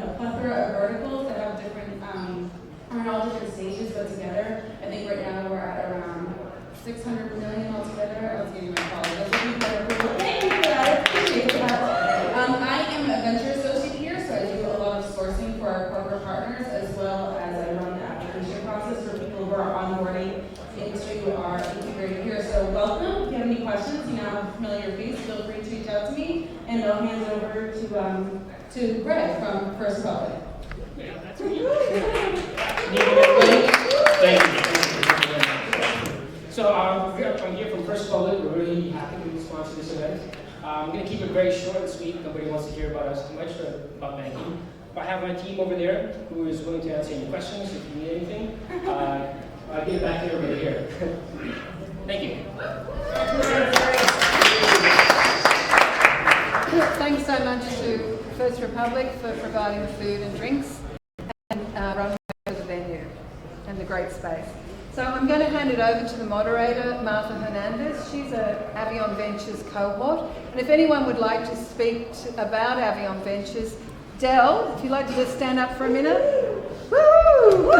a plethora of verticals that have different, are in all different stages, but together, I think right now we're at around 600 million altogether. I was giving my colleagues. Thank you for that. I appreciate that. I am a venture associate here, so I do a lot of sourcing for our corporate partners, as well as I run the application process for people who are onboarding into our incubator here. So welcome. If you have any questions, you now have a familiar face, feel free to reach out to me, and I'll hand it over to Greg from First Republic. Yeah, that's me. Thank you. So I'm here from First Republic. We're really happy to sponsor this event. I'm going to keep it very short and sweet. Nobody wants to hear about us too much about banking. I have my team over there who is willing to answer any questions if you need anything. I'll get back to everybody here. Thank you. Thanks so much to First Republic for providing the food and drinks and running the venue and the great space. So I'm going to hand it over to the moderator, Martha Hernandez. She's a Avion Ventures cohort. And if anyone would like to speak about Avion Ventures, Del, if you'd like to just stand up for a minute. Woo!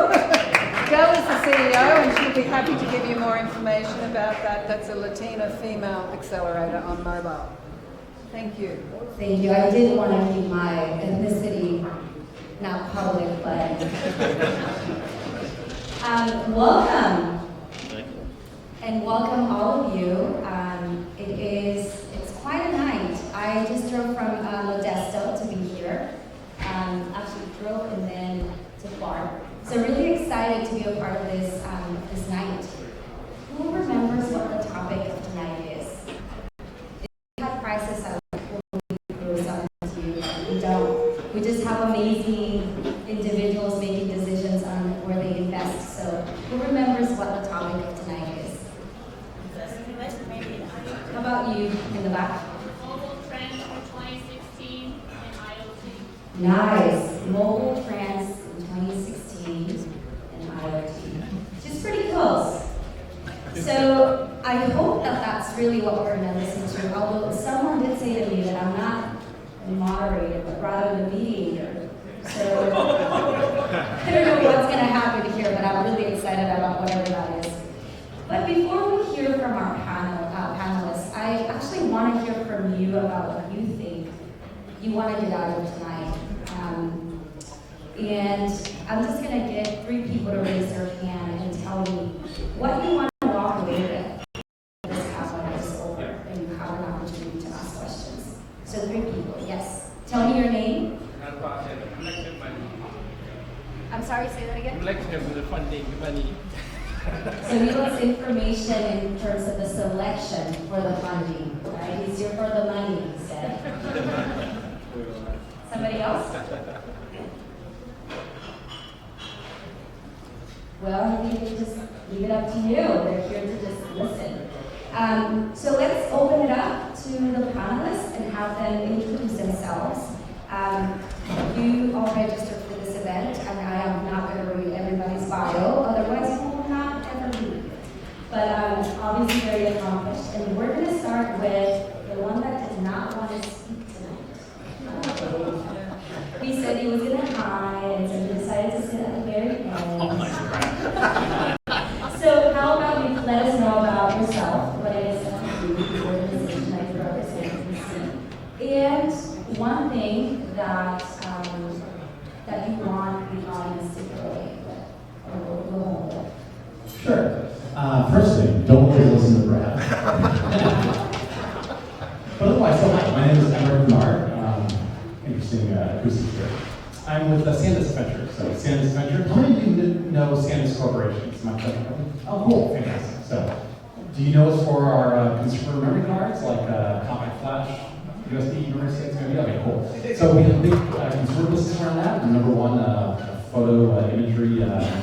Del is the CEO and she'll be happy to give you more information about that. That's a Latina female accelerator on mobile. Thank you. Thank you. I did want to keep my ethnicity not public, but welcome. And welcome all of you. It's quite a night. I just drove from Modesto to be here. Actually drove and then to Bar. So really excited to be a part of this this night. Who remembers what the topic of tonight is? If you have crisis, I will throw something to you. We don't. We just have amazing individuals making decisions on where they invest. So who remembers what the topic of tonight is? How about you in the back? Mobile trends for 2016 and IoT. Nice. Mobile trends in 2016 and IoT. She's pretty close. So I hope that that's really what we're going to listen to. Although someone did say to me that I'm not the moderator, but rather the mediator. So I don't know what's going to happen here, but I'm really excited about whatever that is. But before we hear from our panelists, I actually want to hear from you about what you think you want to get out of tonight. And I'm just going to get 3 people to raise their hand and tell me what you want to walk away with this half hour is over and you have an opportunity to ask questions. So 3 people, yes. Tell me your name. I'm sorry, say that again? With the funding money. So he wants information in terms of the selection for the funding, right? He's here for the money, he said. Somebody else? Well, you can just leave it up to you. They're here to just listen. So let's open it up to the panelists and have them introduce themselves. You all registered for this event, and I am not going to read everybody's bio, otherwise you will not ever leave. But obviously very accomplished. And we're going to start with the one that did not want to speak tonight. He said he was going to hide, and so he decided to sit at the very end. So how about you let us know about yourself, what it is that you do, the organization that you represent, and one thing that that you want the audience to go away with, or go home with. Sure. First thing, don't listen to Brad. But otherwise, so hi, my name is Emmer Bernard. Interesting acoustic here. I'm with SanDisk Ventures. So SanDisk Ventures, how many of you know SanDisk Corporation? Oh, cool, fantastic. So, do you know us for our consumer memory cards, like Compact Flash, USB memory sticks? Okay, cool. So we have a big consumer business around that. We're number one photo imagery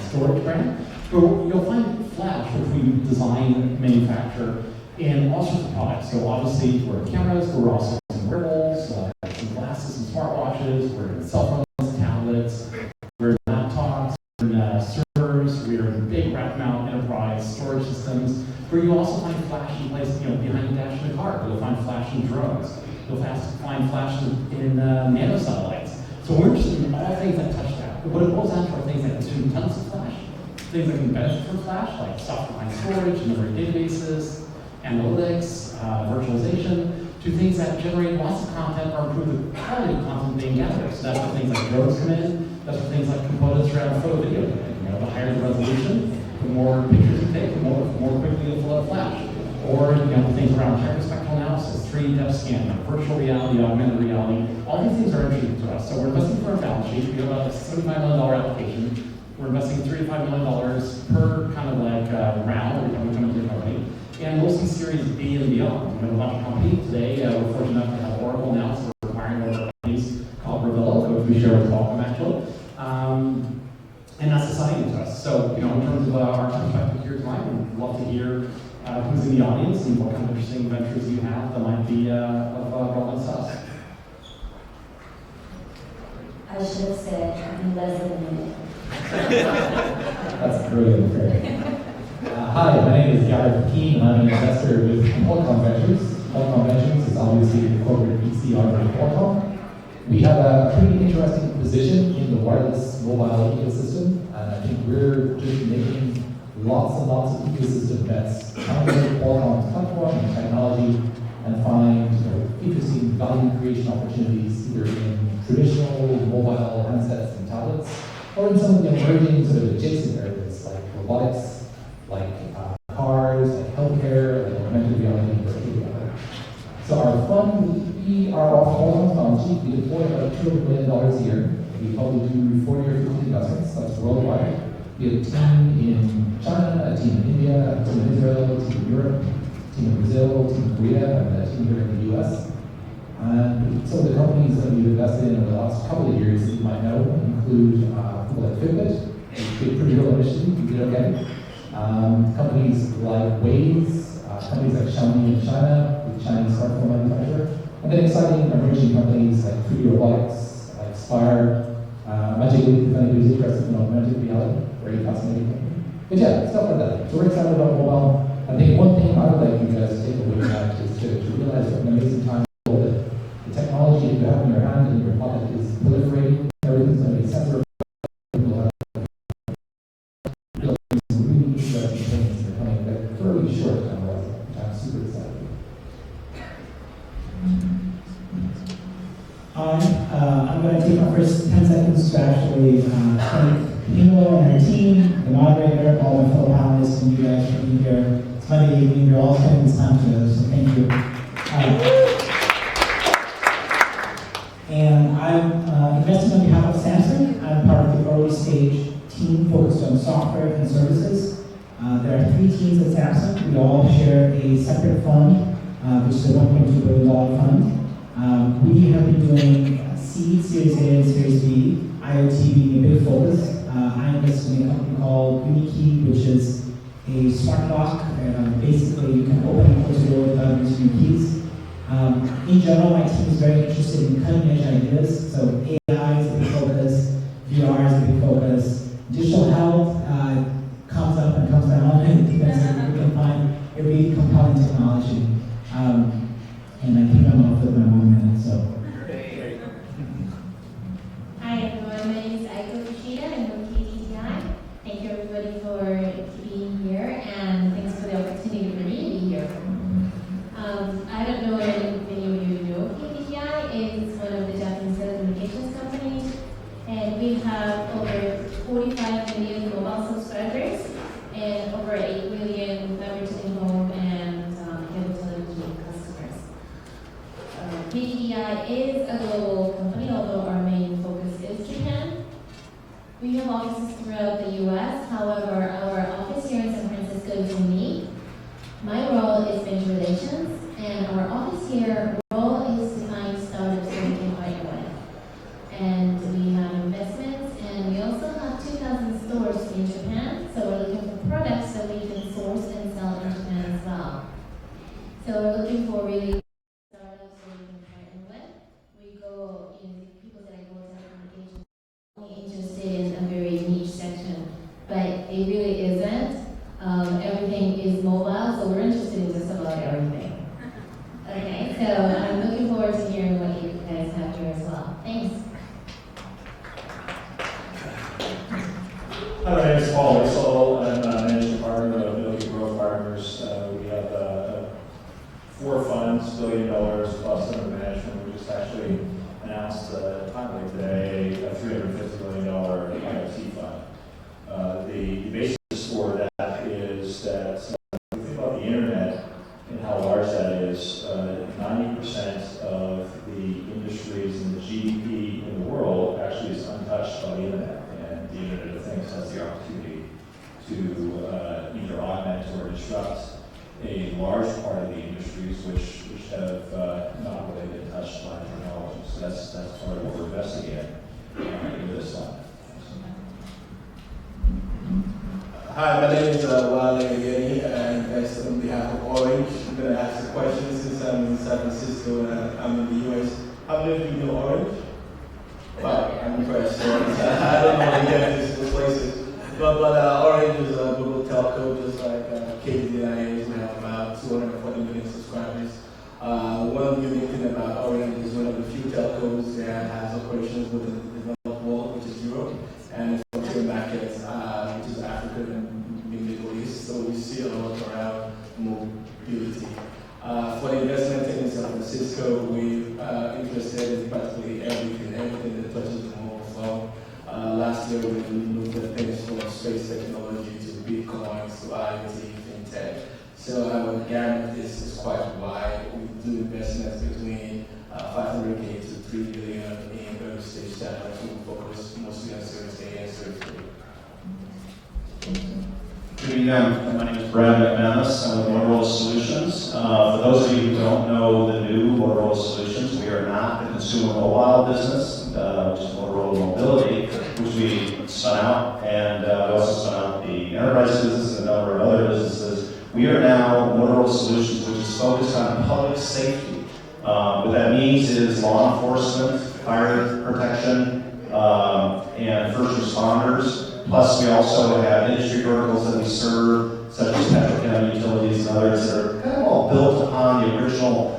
storage brand. You'll find Flash, which we design, manufacture, in all sorts of products. So obviously we're cameras, but we're also some wearables, some glasses, some smartwatches, we're in cell phones, tablets, we're in laptops, we're in servers, we're in big rack mount enterprise storage systems, where you also find Flash in place, behind the dash in a car. You'll find Flash in drones. You'll find Flash in nano satellites. So we're interested in all things that touch that. What it boils down to are things that consume tons of flash, things that can benefit from flash, like software-defined storage, memory databases, analytics, virtualization, to things that generate lots of content or improve the quality of content being gathered. So that's where things like drones come in. That's where things like components around photo video come in. The higher the resolution, the more pictures you take, the more quickly the flow of flash. Or things around hyperspectral analysis, 3D depth scanning, virtual reality, augmented reality. All these things are interesting to us. So we're investing for our balance sheet. We have a $75 million application. We're investing $35 million per kind of like round every time we come into your company. And we'll see Series B and beyond. We have a bunch of companies today. We're fortunate enough to have Oracle now, so we're acquiring one of our companies called Revelo, which we share with Qualcomm actually. And that's exciting to us. So, in terms of our perspective here tonight, we'd love to hear who's in the audience and what kind of interesting ventures you have that might be of relevance to us. I should have said in less than a minute. That's brilliant. Hi, my name is Gareth Keane, and I'm an investor with Qualcomm Ventures. Qualcomm Ventures is obviously the corporate VC arm of Qualcomm. We have a pretty interesting position in the wireless mobile ecosystem, and I think we're just making lots and lots of ecosystem bets, trying to make Qualcomm's platform and technology and find interesting value creation opportunities either in traditional mobile handsets and tablets, or in some of the emerging sort of adjacent areas like robotics, like cars, like healthcare, like augmented reality, and virtual reality. So our fund, we are off Qualcomm's balance sheet. We deploy about $200 million a year. We probably do 40 or 50 investments. That's worldwide. We have a team in China, a team in India, a team in Israel, a team in Europe, a team in Brazil, a team in Korea, and a team here in the US. And some of the companies that we've invested in over the last couple of years that you might know include people like Fitbit, which is a pretty real initiative, you did okay. Companies like Waze, companies like Xiaomi in China, the Chinese smartphone manufacturer, and then exciting emerging companies like 3D Robotics, like Spire, Magic Leap, if anybody's interested in augmented reality, very fascinating company. But yeah, stuff like that. So we're excited about mobile. I think one thing I would like you guys to take away from that is to realize what an amazing time that the technology that you have in your hand and in your pocket is proliferating. Everything's going to be separate. People have some really interesting things that are coming that are fairly short time horizon, which I'm super excited about. Hi, I'm going to take my first 10 seconds to actually thank Nino and her team, the moderator, all my fellow panelists, and you guys for being here. It's Monday evening, you're all spending this time together, so thank you. And I'm investing on behalf of Samsung. I'm part of the early stage team focused on software and services. There are 3 teams at Samsung. We all share a separate fund, which is a $1.2 billion fund. We have been doing seed, Series A, and Series B, IoT being a big focus. I invested in a company called UniKey, which is a smart lock. Basically, you can open and close the door without using your keys. In general, my team is very interested in cutting-edge ideas. So AI is a big focus, VR is a big focus, digital health comes up and comes down. It depends on if we can find a really compelling technology. And I think I'm off with my 1 minute, so. Hi everyone, my name is Aiko Kushida. I'm from KDDI. Thank you everybody for being here, and thanks for the opportunity for me to be here. I don't know if any of you know KDDI. It's one of the Japanese telecommunications companies. timely today, a $350 million IoT fund. The basis for that is that if you think about the internet and how large that is, 90% of the industries and the GDP in the world actually is untouched by the internet. And the Internet of Things has the opportunity to either augment or disrupt a large part of the industries which have not really been touched by technology. So that's part of what we're investing in this fund. Hi, my name is Wale Ayeni. I invest on behalf of Orange. I'm going to ask a question since I'm in San Francisco and I'm in the US. How many of you know Orange? Wow, I'm impressed. I don't know how to get these places. But Orange is a global telco, just like KDDI is. We have about 240 million subscribers. One unique thing about Orange is one of the few telcos that has operations within the developed world, which is Europe, and its frontier markets, which is Africa and Middle East. So we see a lot around mobility. For the investment team in San Francisco, we're interested in practically everything that touches the mobile phone. Last year, we looked at things from space technology to Bitcoins to IoT, fintech. So our gamut is quite wide. We do investments between 500K to 3 billion in early stage startups. We focus mostly on Series A and Series B. Good evening, my name is Brad McManus. I'm with Motorola Solutions. For those of you who don't know the new Motorola Solutions, we are not the consumer mobile business, which is Motorola Mobility, which we spun out, and we also spun out the enterprise business and a number of other businesses. We are now Motorola Solutions, which is focused on public safety. What that means is law enforcement, fire protection, and first responders. Plus, we also have industry verticals that we serve, such as petrochem, utilities, and others that are kind of all built upon the original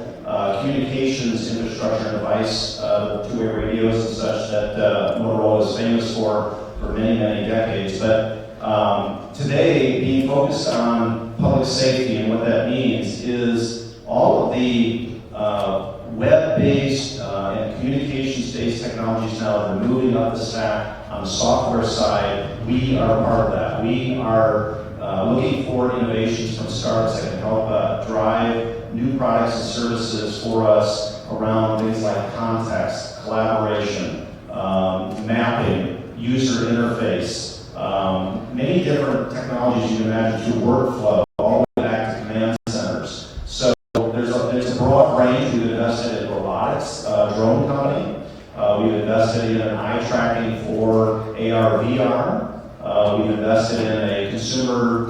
communications infrastructure device, two-way radios and such that Motorola is famous for many, many decades. But today, being focused on public safety, and what that means is all of the web-based and communications-based technologies now that are moving up the stack on the software side. We are part of that. We are looking for innovations from startups that can help drive new products and services for us around things like context, collaboration, mapping, user interface, many different technologies you can imagine through workflow, all the way back to command centers. So there's a broad range. We've invested in robotics, drone company. We've invested in eye tracking for AR, VR. We've invested in a consumer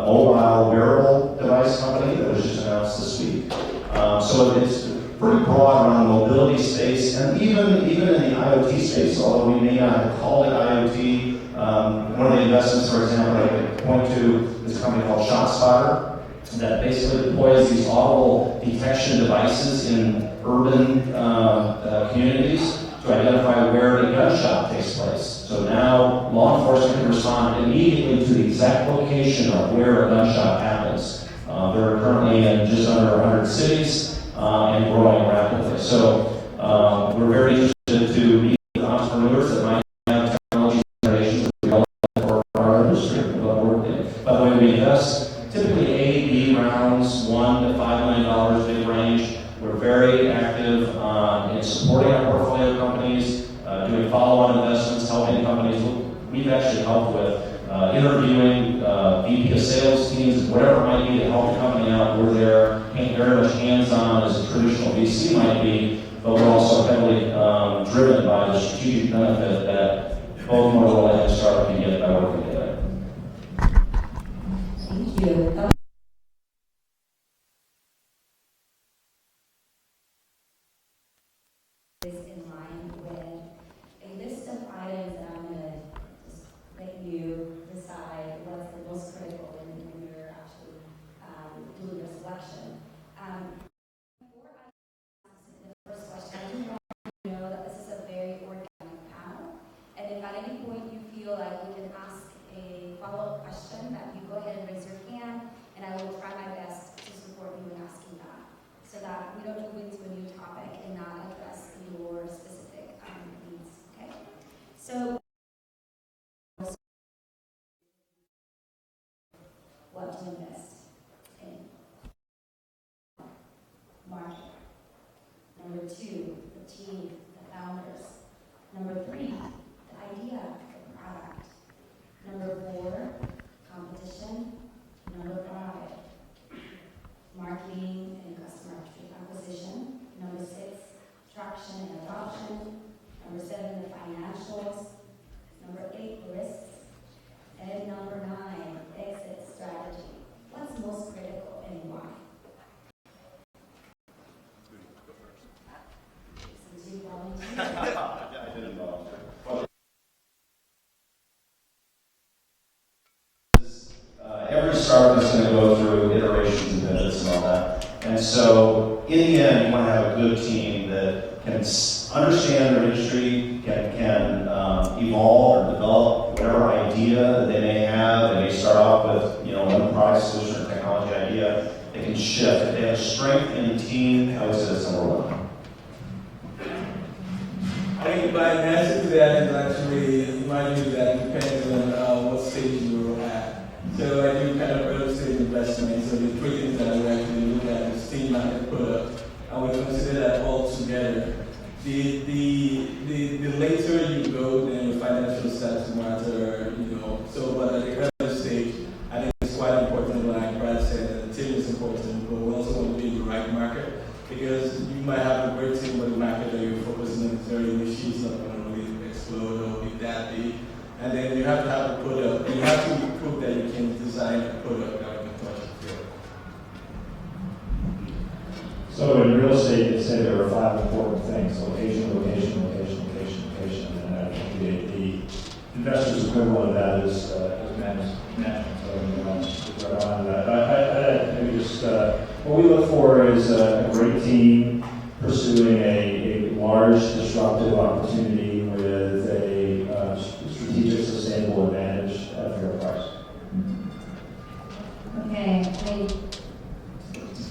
mobile wearable device company that was just announced this week. So it's pretty broad around the mobility space, and even in the IoT space, although we may not call it IoT. One of the investments, for example, I could point to is a company called ShotSpotter that basically deploys these audible detection devices in urban communities to identify where a gunshot takes place. So now law enforcement can respond immediately to the exact location of where a gunshot happens. They're currently in just under 100 cities and growing rapidly. So we're very interested to meet with entrepreneurs that might have technology innovations that we all for our industry. By the way, we invest typically A, B rounds, $1 to $5 million big range. We're very active in supporting our portfolio companies, doing follow-on investments, helping companies. We've actually helped with interviewing VP of sales teams, whatever it might be to help the company out. We're there, very much hands-on as a traditional VC might be, but we're also heavily driven by the strategic benefit that both Motorola and the startup can get by working together. Thank you. Is in line with a list of items that I'm going to just let you decide what's the most critical when you're actually doing your selection. Before I ask the first question, I do want you to know that this is a very organic panel, and if at any point you feel like you can ask a follow-up question, that you go ahead and raise your hand, and I will try my best to support you in asking that, so that we don't move into a new topic and not address your the team, the founders. Number 3, the idea, the product. Number 4, competition. Number 5, marketing and customer acquisition. Number 6, traction and adoption. Number 7, the financials. Number 8, risks. And number 9, exit strategy. What's most critical and why? Since you volunteered. I didn't volunteer. Every startup is going to go through iterations and pivots and all that. And so, in the end, you want to have a good team that can understand their industry, can evolve or develop whatever idea that they may have. They may start off with, one product solution or technology idea. They can shift. If they have strength in the team, I would say that's number 1. I think my answer to that is actually, you might do that depending on what stage you're at. So I do kind of early stage investment. So the 3 things that we actually look at is team market product, and we consider that all together. The later you go, then your financial starts to matter, So, but at the early stage, I think it's quite important, like Brad said, that the team is important, but we also want to be in the right market, because you might have a great team, but the market that you're focusing on is very niche, it's not going to really explode or be that big. And then you have to have a product, you have to prove that you can design a product that you can touch the field. So in real estate, you say there are 5 important things: location, location, location, location, location. And I think the investors' equivalent of that is management. So right on that. I maybe just what we look for is a great team pursuing a large disruptive opportunity with a strategic, sustainable advantage at a fair price. Okay, I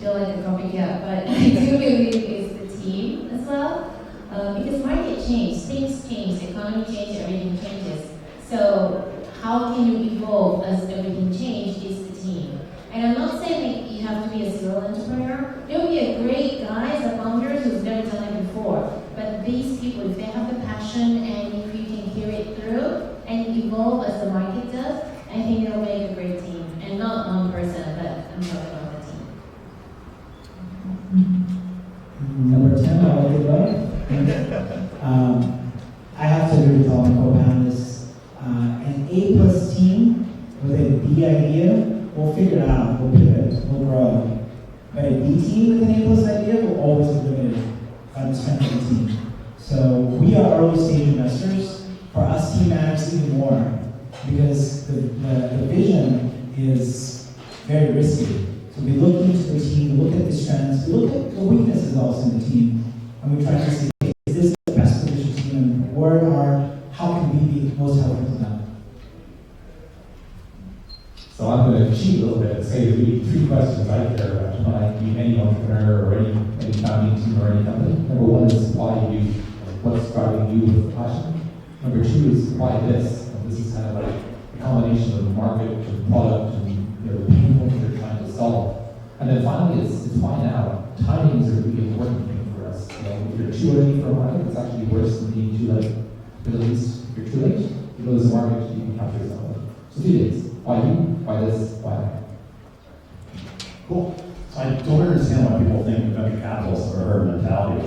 feel like a copycat, but I do believe it's the team as well. Because market change, things change, the economy changes, everything changes. So how can you evolve as everything changes is the team. And I'm not saying that you have to be a serial entrepreneur. There will be a great guys, a founders who's never done it before. But these people, if they have the passion and if you can carry it through and evolve as the market does, I think they'll make a great team. And not one person, but I'm talking about the team. Number 10, I like it better. I have to agree with all my co-panelists. An A+ team with a B idea, we'll figure it out, we'll pivot, we'll grow. But a B team with an A+ idea will always be limited by the strength of the team. So we are early stage investors. For us, team matters even more because the vision is very risky. So we look into the team, we look at the strengths, we look at the weaknesses also in the team, and we try to see, is this the best positioned team, and how can we be most helpful to them? So I'm going to cheat a little bit and say the 3 questions I care about when I meet any entrepreneur or any founding team or any company. Number 1 is why you, what's driving you with passion. Number 2 is why this. And this is kind of like a combination of market and product and the pain points you're trying to solve. And then finally, it's why now. Timing is a really important thing for us. If you're too early for a market, it's actually worse than being too late. But at least if you're too late, you lose the market, you can capture yourself. So 2 things. Why you? Why this? Why that? Cool. So I don't understand why people think venture capitalists are a herd mentality.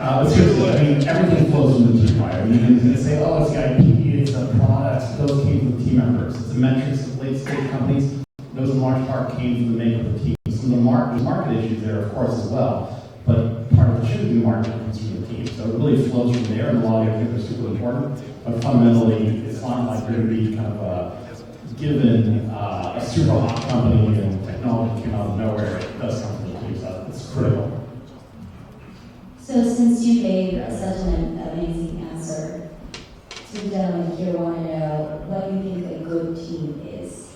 But seriously, I mean, everything flows from the team, right? I mean, you can say, oh, it's the IP, it's the products, those came from team members. It's the metrics of late-stage companies. Those in large part came from the makeup of the team. So there's market issues there, of course, as well. But part of the shooting the market comes from the team. So it really flows from there, and a lot of the things are super important. But fundamentally, it's not like you're going to be kind of given a super hot company and technology came out of nowhere. It does come from the team, so it's critical. So since you gave such an amazing answer, 2 gentlemen here want to know what you think a good team is.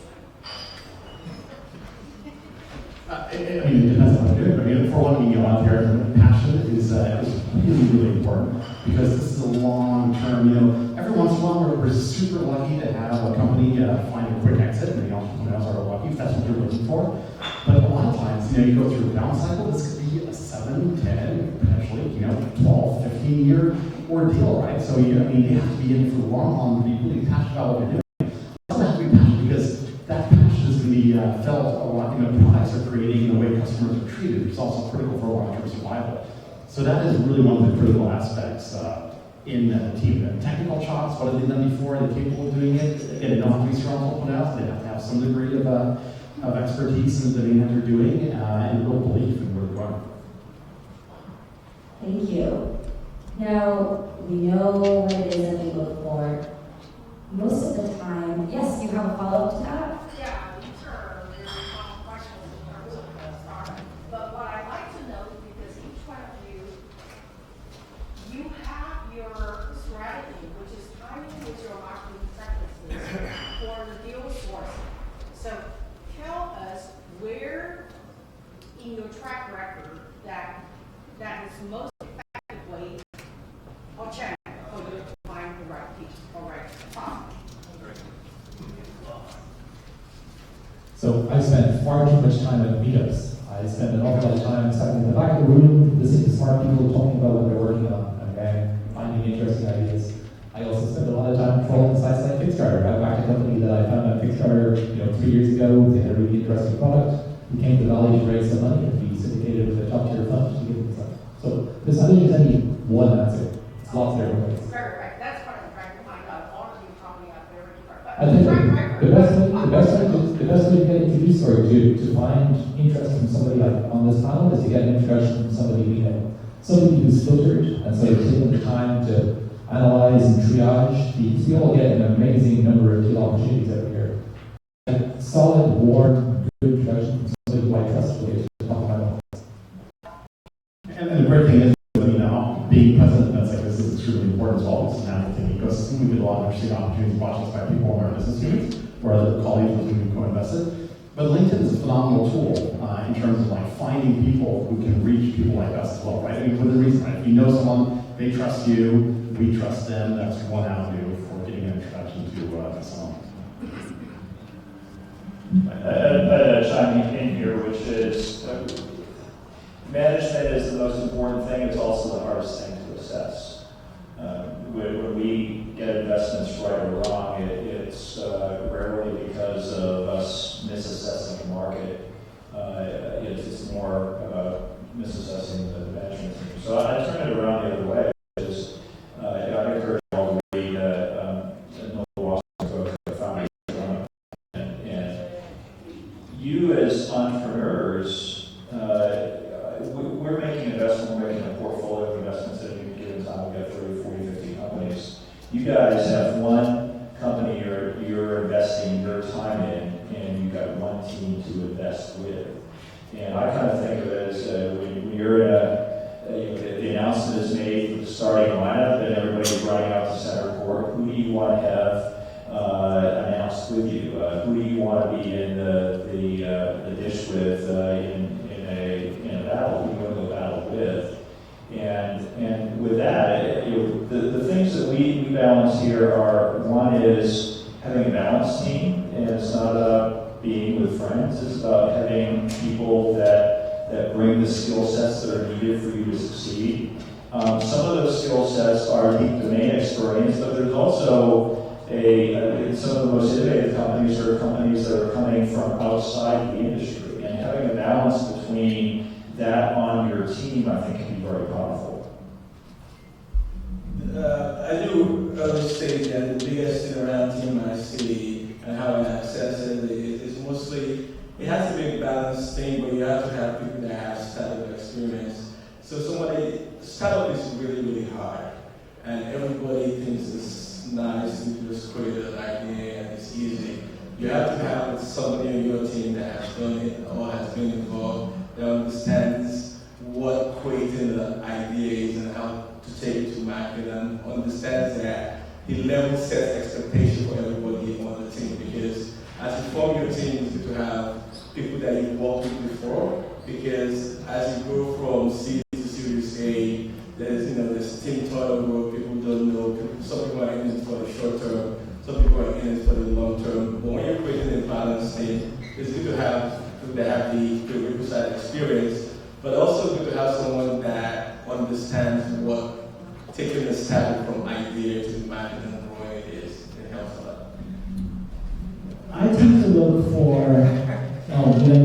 I mean, it depends on what you're doing. I mean, for one thing, out there, passion is really, really important because this is a long-term, every once in a while we're super lucky to have a company find a quick exit, and the entrepreneurs are lucky if that's what you're looking for. But a lot of times, you go through a down cycle, this could be a 7 7, 10, potentially, 12, 15-year ordeal, right? So you have to be in for the long haul and be really passionate about what you're doing. You also have to be passionate because that passion is going to be felt a lot, products are creating and the way customers are treated. It's also critical for long-term survival. So that is really one of the critical aspects in the team. The technical chops, what have they done before? Are they capable of doing it? Again, they don't have to be strong open out. They have to have some degree of expertise in the domain that they're doing and real belief in where they're going. Thank you. Now, we know what it is that we look for. Most of the time, yes, you have a follow-up to that? Yeah, sure. There's some questions in terms of the startup. But what I'd like to know, because each one of you have your strategy, which is timing with your marketing practices for the deal sourcing. So tell us where in your track record that is most effective way or channel for you to find the right piece or right product. So I spent far too much time at meetups. I spent an awful lot of time sitting in the back of the room, listening to smart people talking about what they're working on, and finding interesting ideas. I also spent a lot of time following sites like Kickstarter. I backed a company that I found on Kickstarter 3 years ago. They had a really interesting product. We came to the Valley to raise some money and we syndicated with a top-tier fund to give them stuff. So there's not even any one answer. It's lots of different ways. Right. That's what I'm trying to find out. All of you probably have very different. I think the best way to get introduced or to find interest from somebody like on this panel is to get an introduction from somebody we know. Somebody who's filtered and sort of taken the time to analyze and triage these. We all get an amazing number of deal opportunities every year. A solid, warm, good introduction from somebody who I trust will to talk about it. And the great thing is, being present in events like this is extremely important as well. It's an natural thing ecosystem. We get a lot of interesting opportunities watched by people in our business units or other colleagues who can co-invested. But LinkedIn is a phenomenal tool in terms of finding people who can reach people like us as well, right? For the reason, right? If you know someone, they trust you, we trust them. That's one avenue for getting an introduction to someone. I'd chime in here, which is management is the most important thing. It's also the hardest thing to assess. When we get investments right or wrong, it's rarely because of us misassessing the market. It's more about misassessing the management team. So I turn it around the other way. I encourage all to read Nokia Growth Partners. And you as entrepreneurs, we're making investment, we're making a portfolio of investments at any given time. We got 30, 40, 50 companies. You guys have one company you're investing your time in, and you've got one team to invest with. And I kind of think of it as when you're in the announcement is made for the starting lineup, and everybody's running out to center court. Who do you want to have announced with you? Who do you want to be in the dish with in a battle? Who do you want to go battle with? And with that, the things that we balance here are, one is having a balanced team, and it's not about being with friends. It's about having people that bring the skill sets that are needed for you to succeed. Some of those skill sets are deep domain experience, but there's also some of the most innovative companies are companies that are coming from outside the industry, and having a balance between that on your team, I think, can be very powerful. I do say that the biggest thing around team I see and how I assess it is mostly, it has to be a balanced thing, but you have to have people that have startup experience. So startup is really, really hard, and everybody thinks it's nice to just create an idea and it's easy. You have to have somebody on your team that has done it or has been involved, that understands what creating the idea is and how to take it to market, and understands that he level sets expectation for everybody on the team, because as you form your team, you need to have people that you've worked with before, because as you go from seed to Series A, there's team turnover, people don't know, some people are in it for the short term, some people are in it for the long term. But when you're creating a balanced team, it's good to have people that have the requisite experience but also good to have someone that understands what taking this tablet from idea to market and growing it is. It helps a lot. I tend to look for, William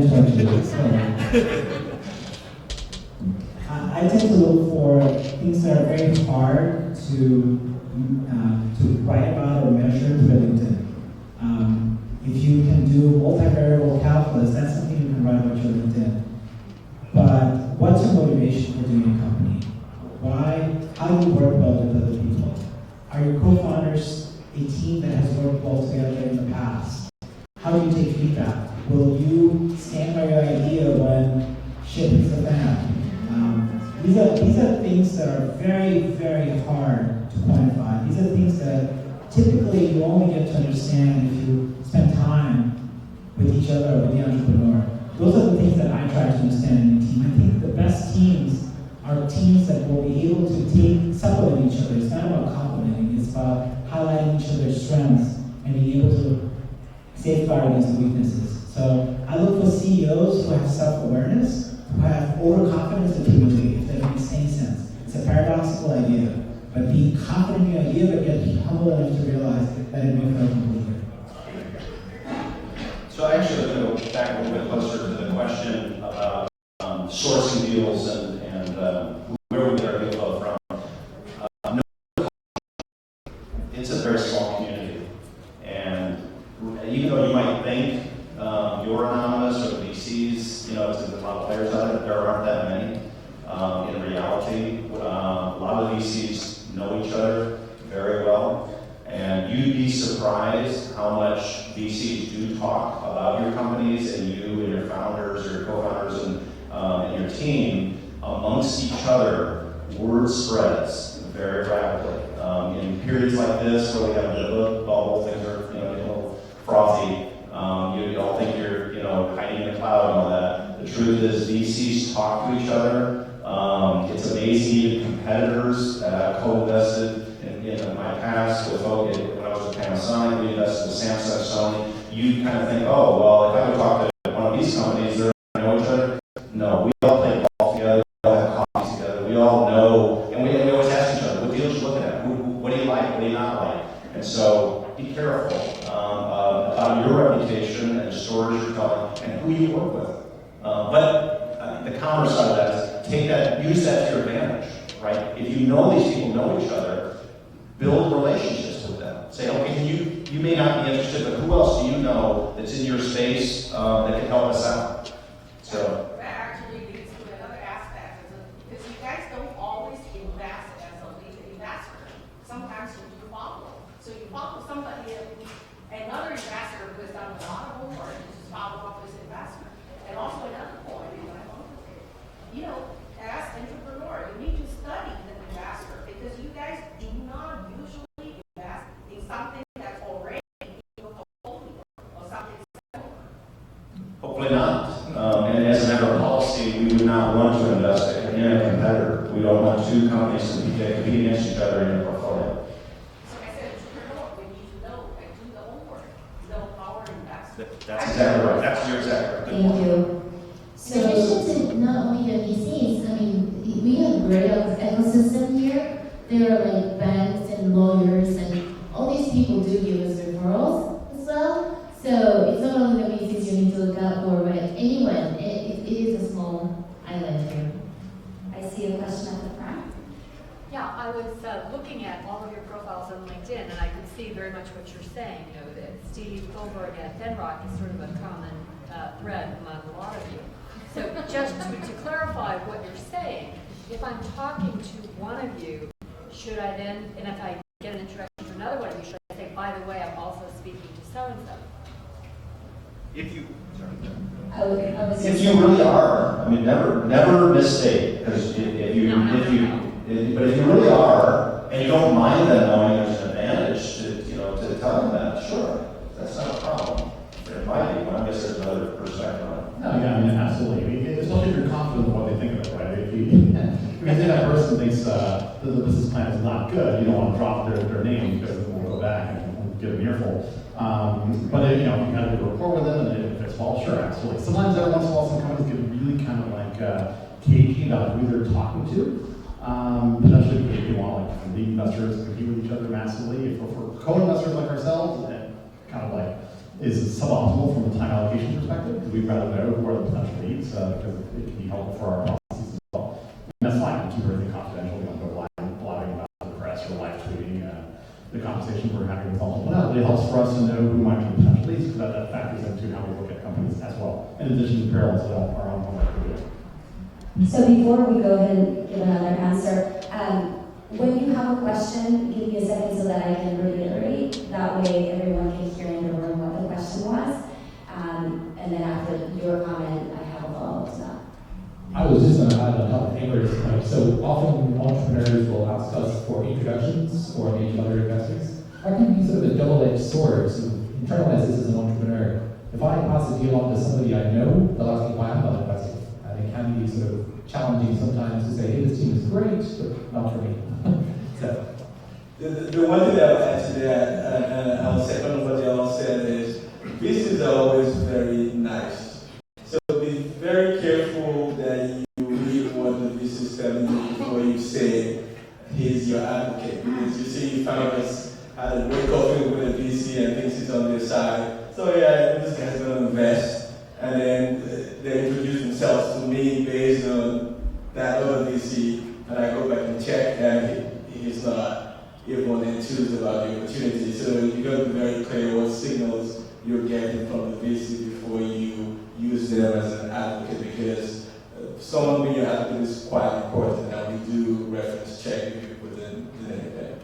I tend to look for things that are very hard to write about or measure through LinkedIn. If you can do multivariable calculus, that's something you can write about your LinkedIn. But what's your motivation for doing a company? Why? How do you work well with other people? Are your co-founders a team that has worked well together in the past? How do you take feedback? Will you stand by your idea when shit hits the fan? These are things that are very, very hard to quantify. These are things that typically you only get to understand if you spend time with each other or with the entrepreneur. Those are the things that I try to understand in a team. I think the best teams are teams that will be able to supplement each other. It's not about complimenting, it's about highlighting each other's strengths and being able to safeguard against the weaknesses. So I look for CEOs who have self-awareness, who have overconfidence and humility, if that makes any sense. It's a paradoxical idea, but be confident in your idea, but yet be humble enough to realize that it may fail completely. So I actually going to go back a little bit closer to the question about sourcing deals and where we get our deal flow from. It's a very small community, and even though you might think you're anonymous or the VCs, there's a lot of players out there, there aren't that many. In reality, a lot of the VCs know each other very well, and you'd be surprised how much VCs do talk about your companies and you and your founders or your co-founders and your team amongst each other. Word spreads very rapidly. In periods like this where we have a bit of a bubble, things are getting a little frothy. You all think you're hiding in the cloud and all that. The truth is VCs talk to each other. It's amazing, even competitors co-invested in my past with when I was with Panasonic, we invested with Samsung, Sony. You kind of think, oh, well, if I go talk to one of these companies, they're going to know each other. No, we all play golf together, we all have coffees together, we all know, and we always ask each other, what deals you looking at? What do you like? What do you not like? And so be careful about your reputation and the stories you're telling and who you work with. But the counter side of that is use that to your advantage, right? If you know these people know each other, build relationships with them. Say, okay, you may not be interested, but who else do you know that's in your space that can help us out? So that actually leads to another aspect, because you guys don't always invest as a lead investor. Sometimes you do follow. So you follow somebody, another investor who has done a lot of homework and just follow up this investment. And also another point, as entrepreneur, you need to study the investor, because you guys do not usually invest in something that's already in your portfolio or something similar. hopefully not. And as a matter of policy, we do not want to invest in a competitor. We don't want two companies to compete against each other in your portfolio. So I said, entrepreneur, we need to know and do the homework, know our investment. That's exactly right. That's your exact right. Thank you. So in addition to not only the VCs, we have a great ecosystem here. There are like banks and lawyers, and all these people do give us referrals as well. So it's not only the VCs you need to look out for, but anyone. It is a small island here. I see a question at the front. Yeah, I was looking at all of your profiles on LinkedIn, and I could see very much what you're saying. That Steve Goldberg at Bedrock is sort of a common thread among a lot of you. So just to clarify what you're saying, if I'm talking to one of you, should I then, and if I get an introduction to another one of you, should I say, by the way, I'm also speaking to so-and-so? If you If you really are, never mistake, because if you really are, and you don't mind them knowing there's an advantage to tell them that, sure, that's not a problem. There might be one. I guess there's another perspective on it. No, yeah, absolutely. Especially if you're confident in what they think of it, right? If that person thinks that the business plan is not good, you don't want to drop their name because we'll go back and we'll get an earful. But if you kind of do a rapport with them and if it's well, sure, absolutely. Sometimes every once in a while, some companies get really kind of like gauging about who they're talking to. Potentially, if you want like lead investors to compete with each other massively. If we're co-investors like ourselves, then kind of like is suboptimal from a time allocation perspective, because we'd rather know who are the potential leads, because it can be helpful for our processes as well. And that's fine, we keep everything confidential, we don't go blabbing about the press or live tweeting the conversation we're having with all people. It helps for us to know who might be the potential leads, because that factors into how we look at companies as well, in addition to parallel to our own homework we're doing. So before we go ahead and give another answer, when you have a question, give me a second so that I can reiterate. That way everyone can hear in the room what the question was. And then after your comment, I have a follow-up to that. I was just going to add on top of Amber's point. So often entrepreneurs will ask us for introductions or maybe other investors. That can be sort of a double-edged sword. So internalize this as an entrepreneur. If I pass a deal on to somebody I know, they'll ask me why I'm not investing. And it can be sort of challenging sometimes to say, hey, this team is great, but not for me. So. The one thing that I would add to that, and I'll second what they all said, is VCs are always very nice. So be very careful that you read what the VC is telling you before you say, he's your advocate. Because you see, you found us had a great coffee with a VC and thinks he's on their side. So yeah, this guy's going to invest. And then they introduce themselves to me based on that other VC, and I go back and check, and he's not even enthused about the opportunity. So you got to be very clear what signals you're getting from the VC before you use them as an advocate, because someone being your advocate is quite important, and we do reference check within anything.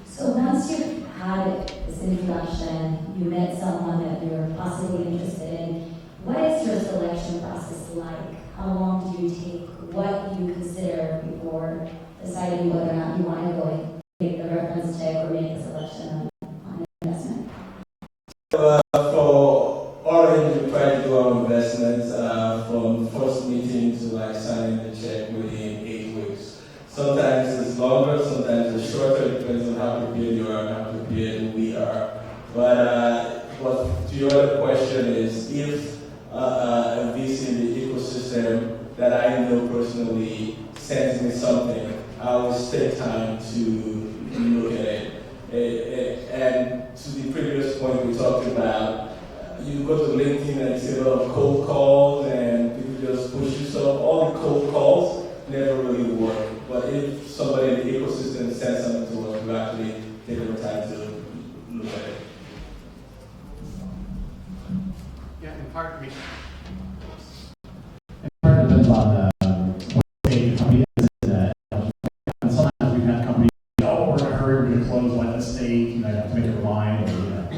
So once you've had this introduction, you met someone that you're possibly interested in, what is your selection process like? How long do you take? What do you consider before deciding whether or not you want to go and make the reference check or make a selection on investment? For Orange, we try to do our investments from first meeting to like signing the check within 8 weeks. Sometimes it's longer, sometimes it's shorter, depends on how prepared you are and how prepared we are. But to your other question is, if a VC in the ecosystem that I know personally sends me something, I always take time to look at it. And to the previous point we talked about, you go to LinkedIn and you see a lot of cold calls and people just push you. So all the cold calls never really work. But if somebody in the ecosystem sends something to us, we actually take the time to look at it. Yeah, in part, Part depends on what stage the company is in. And sometimes we've had companies, oh, we're in a hurry, we're going to close by this date, you have to make up your mind, or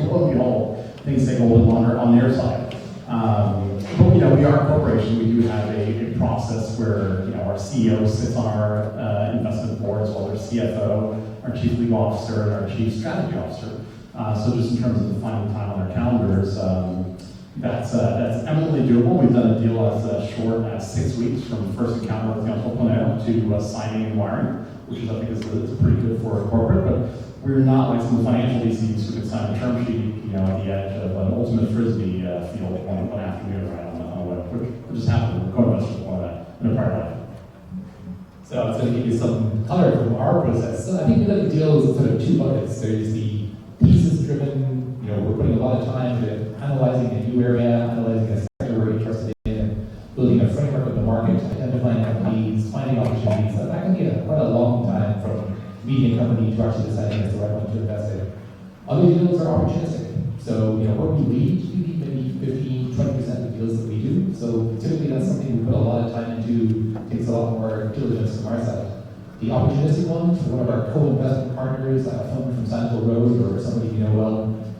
lo and behold, things take a little bit longer on their side. But we are a corporation. We do have a process where our CEO sits on our investment board, as well as our CFO, our chief legal officer, and our chief strategy officer. So just in terms of finding time on their calendars, that's eminently doable. We've done a deal as short as 6 weeks from first encounter with the entrepreneur to signing and wiring, which I think is pretty good for a corporate. But we're not like some financial VCs who could sign a term sheet, at the edge of an ultimate frisbee field one afternoon, right on the web, which just happened with co-investors one of that in a prior life. So it's going to give you some color from our process. So I think we look at deals in sort of two buckets. There's the thesis-driven, we're putting a lot of time into analyzing a new area, analyzing a sector we're interested in, and building a framework of the market, identifying companies, finding opportunities. So that can be quite a long time from meeting a company to actually deciding it's the right one to invest in. Other deals are opportunistic. So, what we lead, we lead maybe 15-20% of deals that we do. So typically that's something we put a lot of time into, takes a lot more diligence from our side. The opportunistic ones, one of our co-investment partners, like a fund from Sandhill Road or somebody you know well,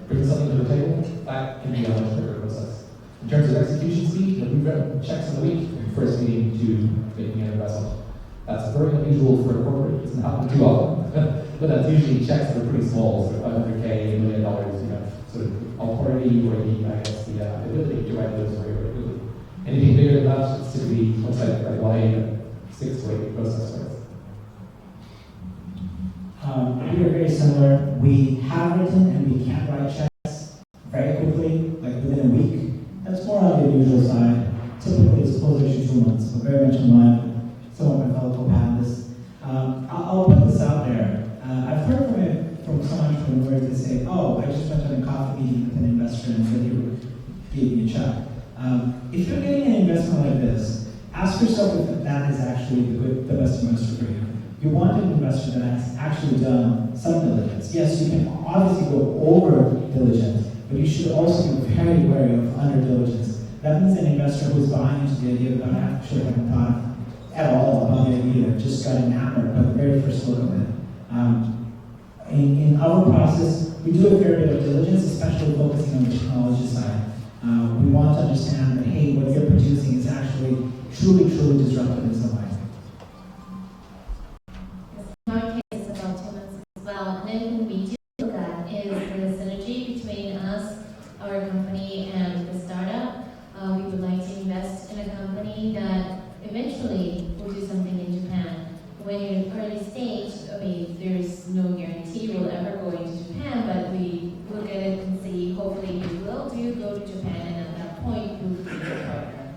brings something to the table, that can be a much quicker process. In terms of execution speed, we've got checks in the week from first meeting to making an investment. That's very unusual for a corporate. It doesn't happen too often. But that's usually checks that are pretty small, so $500K, $1 million, sort of authority or the ability to write those very, very quickly. Anything bigger than that, it's typically outside the wide 6 to 8 week process. We are very similar. We have written and we can write checks very quickly, like within a week. That's more on the unusual side. Typically, it's closer to 2 months, but very much in line I just went on a coffee meeting with an investor and said they gave me a check. If you're getting an investment like this, ask yourself if that is actually the best investor for you. You want an investor that has actually done some diligence. Yes, you can obviously go over diligence, but you should also be very wary of under diligence. That means an investor who's buying into the idea without actually having thought at all about the idea, just got enamored by the very first look of it. In our process, we do a fair bit of diligence, especially focusing on the technology side. We want to understand that, hey, what you're producing is actually truly disruptive in some way. In our case, about 2 months as well. And then we do look at is the synergy between us, our company, and the startup. We would like to invest in a company that eventually will do something in Japan. When you're in early stage, I mean, there's no guarantee we'll ever go into Japan, but we look at it and see, hopefully you will go to Japan, and at that point, we'll be your partner.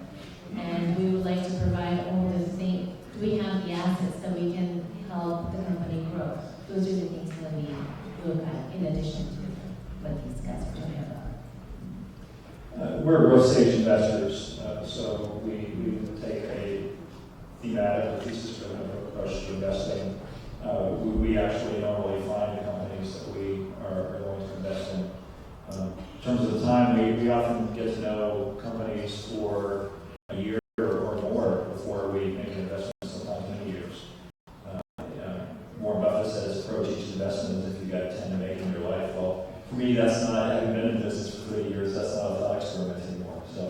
And we would like to provide all the things. Do we have the assets that we can help the company grow? Those are the things that we look at in addition to what these guys are talking about. We're growth stage investors, so we take a thematic thesis for approach to investing. We actually normally find the companies that we are going to invest in. In terms of the time, we often get to know companies for a year or more before we make an investment, sometimes many years. Warren Buffett says approach each investment as if you've got 10 to make in your life. Well, for me, that's not, having been in business for 30 years, that's not a thought experiment anymore. So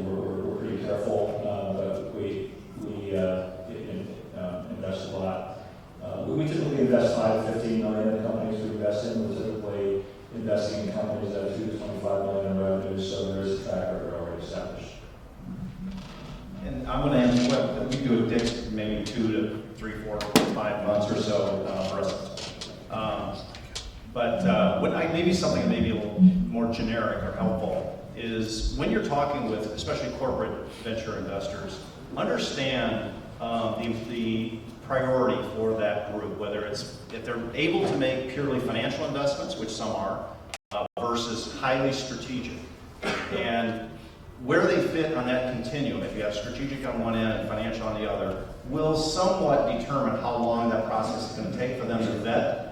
we're pretty careful, but we invest a lot. We typically invest 5 to 15 million in companies we invest in. We're typically investing in companies that have 2 to 25 million in revenue, so there's a track record already established. And I'm going to answer what we do at Dick's, maybe 2 to 3, 4, 5 months or so for us. But maybe something maybe a little more generic or helpful is when you're talking with, especially corporate venture investors, understand the priority for that group, whether it's if they're able to make purely financial investments, which some are, versus highly strategic. And where they fit on that continuum, if you have strategic on one end and financial on the other, will somewhat determine how long that process is going to take for them to vet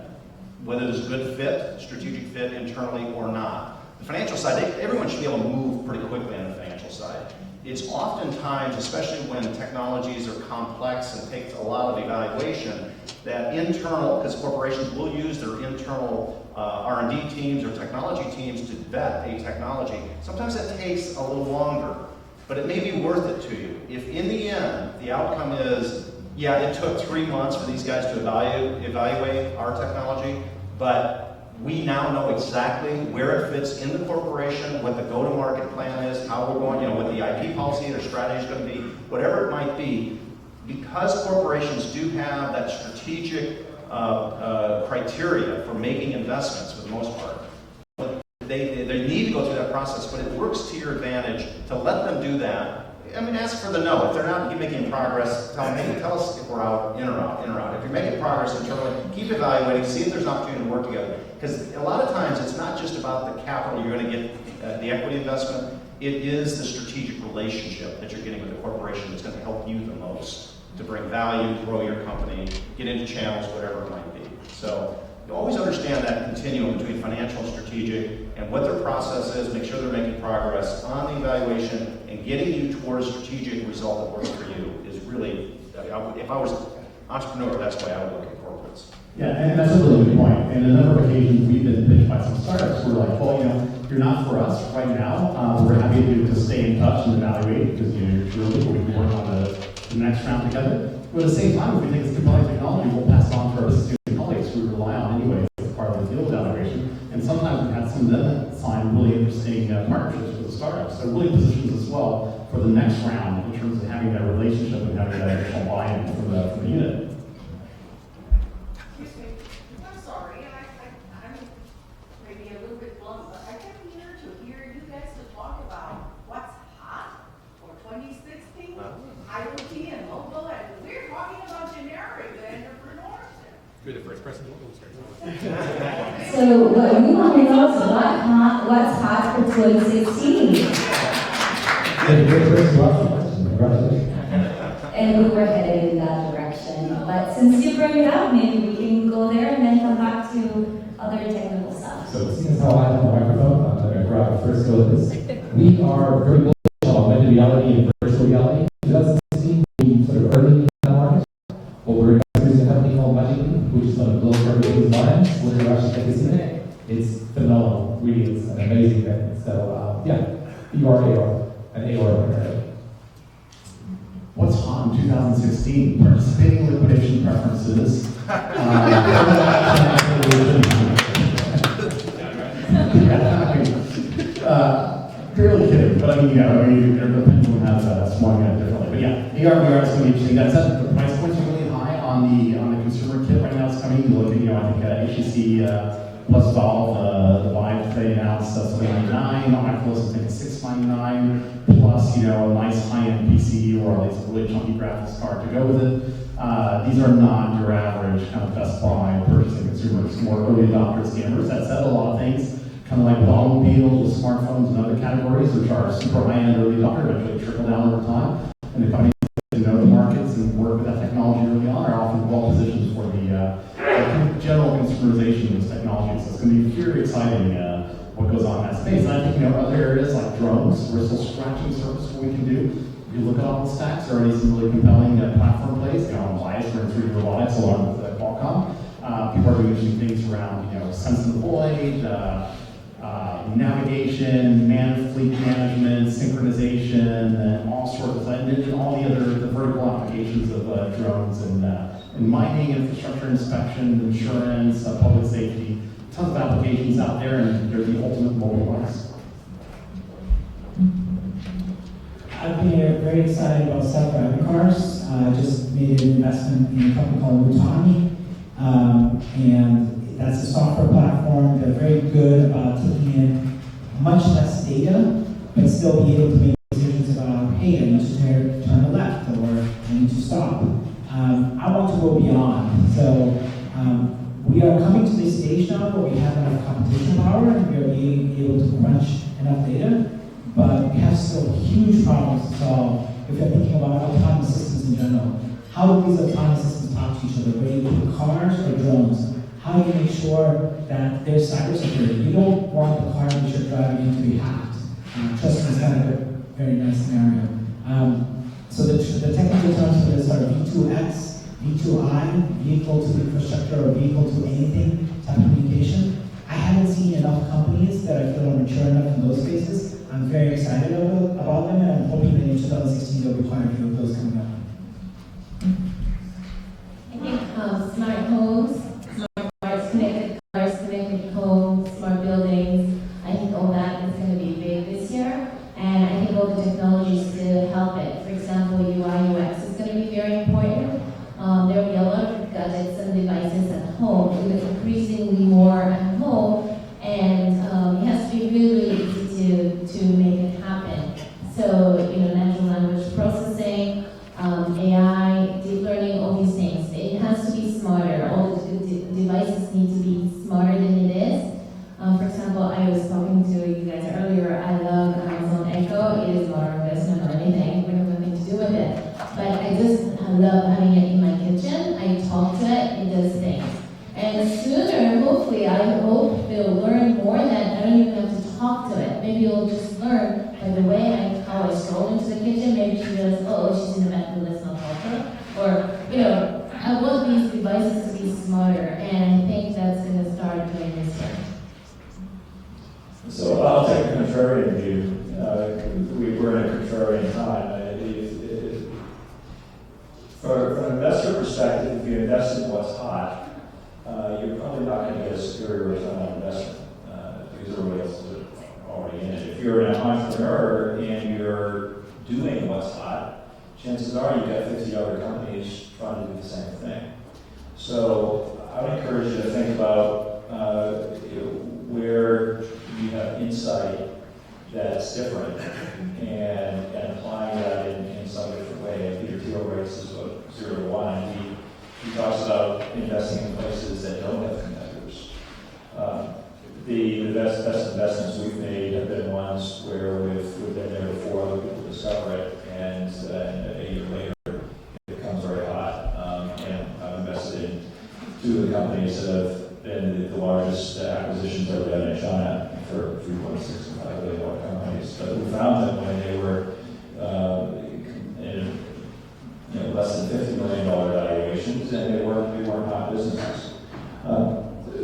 whether there's a good fit, strategic fit internally or not. The financial side, everyone should be able to move pretty quickly on the financial side. It's oftentimes, especially when technologies are complex and takes a lot of evaluation, that internal, because corporations will use their internal R&D teams or technology teams to vet a technology. Sometimes that takes a little longer, but it may be worth it to you. If in the end, the outcome is, yeah, it took 3 months for these guys to evaluate our technology, but we now know exactly where it fits in the corporation, what the go-to-market plan is, how we're going, what the IP policy or strategy is going to be, whatever it might be. Because corporations do have that strategic criteria for making investments for the most part, they need to go through that process, but it works to your advantage to let them do that. I mean, ask for the no. If they're not making progress, tell them, hey, tell us if we're out, in or out, in or out. If you're making progress internally, keep evaluating, see if there's an opportunity to work together. Because a lot of times it's not just about the capital you're going to get, the equity investment. It is the strategic relationship that you're getting with the corporation that's going to help you the most to bring value, grow your company, get into channels, whatever it might be. So you always understand that continuum between financial and strategic and what their process is, make sure they're making progress on the evaluation and getting you towards a strategic result that works for you is really, if I was an entrepreneur, that's the way I would look at corporates. Yeah, and that's a really good point. And on a number of occasions, we've been pitched by some startups who are like, well, you're not for us right now. We're happy to stay in touch and evaluate because you're really we can work on the next round together. But at the same time, if we think it's compelling technology, we'll pass it on to our business colleagues who we rely on anyway as part of the deal evaluation. And sometimes we've had some of them sign really interesting partnerships with the startups. So it really positions us well for the next round in terms of having that relationship and having that additional buy-in from the unit. Excuse me, I'm sorry, I'm maybe a little bit blunt, but I came here to hear you guys to talk about what's hot for 2016, IoT and mobile, and we're talking about generic entrepreneurship. You're the first person to start. So what we want to know is what's hot for 2016? And we were headed in that direction. But since you brought it up, maybe we can go there and then come back to other technical stuff. So seeing as how I have the microphone, I'm going to grab the first go of this. We are very bullish on augmented reality and virtual reality. 2016, we sort of early in that market. What we're investing in a company called Magic Leap, which is going to blow everybody's minds when you actually get to see it. It's phenomenal. Really, it's an amazing thing. So yeah, VR, AR, and AR. What's hot in 2016? Participating liquidation preferences. Purely kidding, but I mean, the pendulum has swung differently. But yeah, AR/VR is going to be interesting. That said, the price points are really high on the consumer kit right now. It's coming. You look at, I think HTC plus Valve, the Vive they announced $799. Oculus I think $699 plus, a nice high-end PC or at least a really chunky graphics card to go with it. These are not your average kind of Best Buy purchasing consumers, more early adopters, gamers. That said, a lot of things, kind of like with automobiles, with smartphones, and other categories, which are super high-end early adopter, eventually trickle down over time. And the companies that know the markets and work with that technology early on are often well positioned for the general consumerization of this technology. So it's going to be very exciting what goes on in that space. And I think other areas like drones, we're still scratching the surface what we can do. If you look at all the stacks, there are already some really compelling platform plays. Bias for 3D robotics along with Qualcomm. People are doing interesting things around sense and deploy, navigation, fleet management, synchronization, and all sorts of and all the vertical applications of drones and mining, infrastructure inspection, insurance, public safety. Tons of applications out there, and they're the ultimate mobile device. I've been very excited about self-driving cars. I just made an investment in a company called Autonomy, and that's a software platform. They're very good about taking in much less data, but still be able to make decisions about, hey, I need to turn left, or I need to stop. I want to go beyond. So we are coming to this stage now where we have enough computational power and we are being able to crunch enough data, but we have still huge problems to solve if you're thinking about autonomous systems in general. How do these autonomous systems talk to each other, whether you cars or drones? How do you make sure that there's cybersecurity? You don't want the car that you're driving in to be hacked. Trust me, it's not a very nice scenario. So the technical terms for this are V2X, V2I, vehicle to infrastructure or vehicle to anything type of communication. I haven't seen enough companies that I feel are mature enough in those spaces. I'm very excited about them, and I'm hoping that in 2016 there'll be quite a few of those coming up. I think smart homes, smart cars, connected homes, smart buildings, I think all that is going to be big this year. And I think all the technologies to help it. For example, UI, UX is going to be very important. There will be a lot of gadgets and devices at home, with increasingly more at home, and it has to be really easy to make it happen. So, natural language processing, AI, deep learning, all these things. It has to be smarter. All the devices need to be smarter than it is. For example, I was talking to you guys earlier. I love Amazon Echo. It is not our investment or anything. We have nothing to do with it. But I just love having it in my kitchen. I talk to it. It does things. And sooner, hopefully, I hope they'll learn more that I don't even have to talk to it. Maybe it'll just learn by the way how I stroll into the kitchen. Maybe she realizes, oh, she's in the bathroom, let's not talk to her. Or, I want these devices to be smarter, and I think that's going to start doing this year. So I'll take a contrarian view. We're in a contrarian time. From an investor perspective, if you invest in what's hot, you're probably not going to get a superior return on investment because everybody else is already in it. If you're an entrepreneur and you're doing what's hot, chances are you've got 50 other companies trying to do the same thing. So I would encourage you to think about where you have insight that's different and applying that in some different way. And Peter Thiel rates is what 0 to 1. he talks about investing in places that don't have competitors. The best investments we've made have been ones where we've been there before other people discover it, and a year later it becomes very hot. And I've invested in two of the companies that have been the largest acquisitions ever done in China for $3.6 and $5 billion companies. But we found them when they were in less than $50 million valuations, and they weren't hot businesses.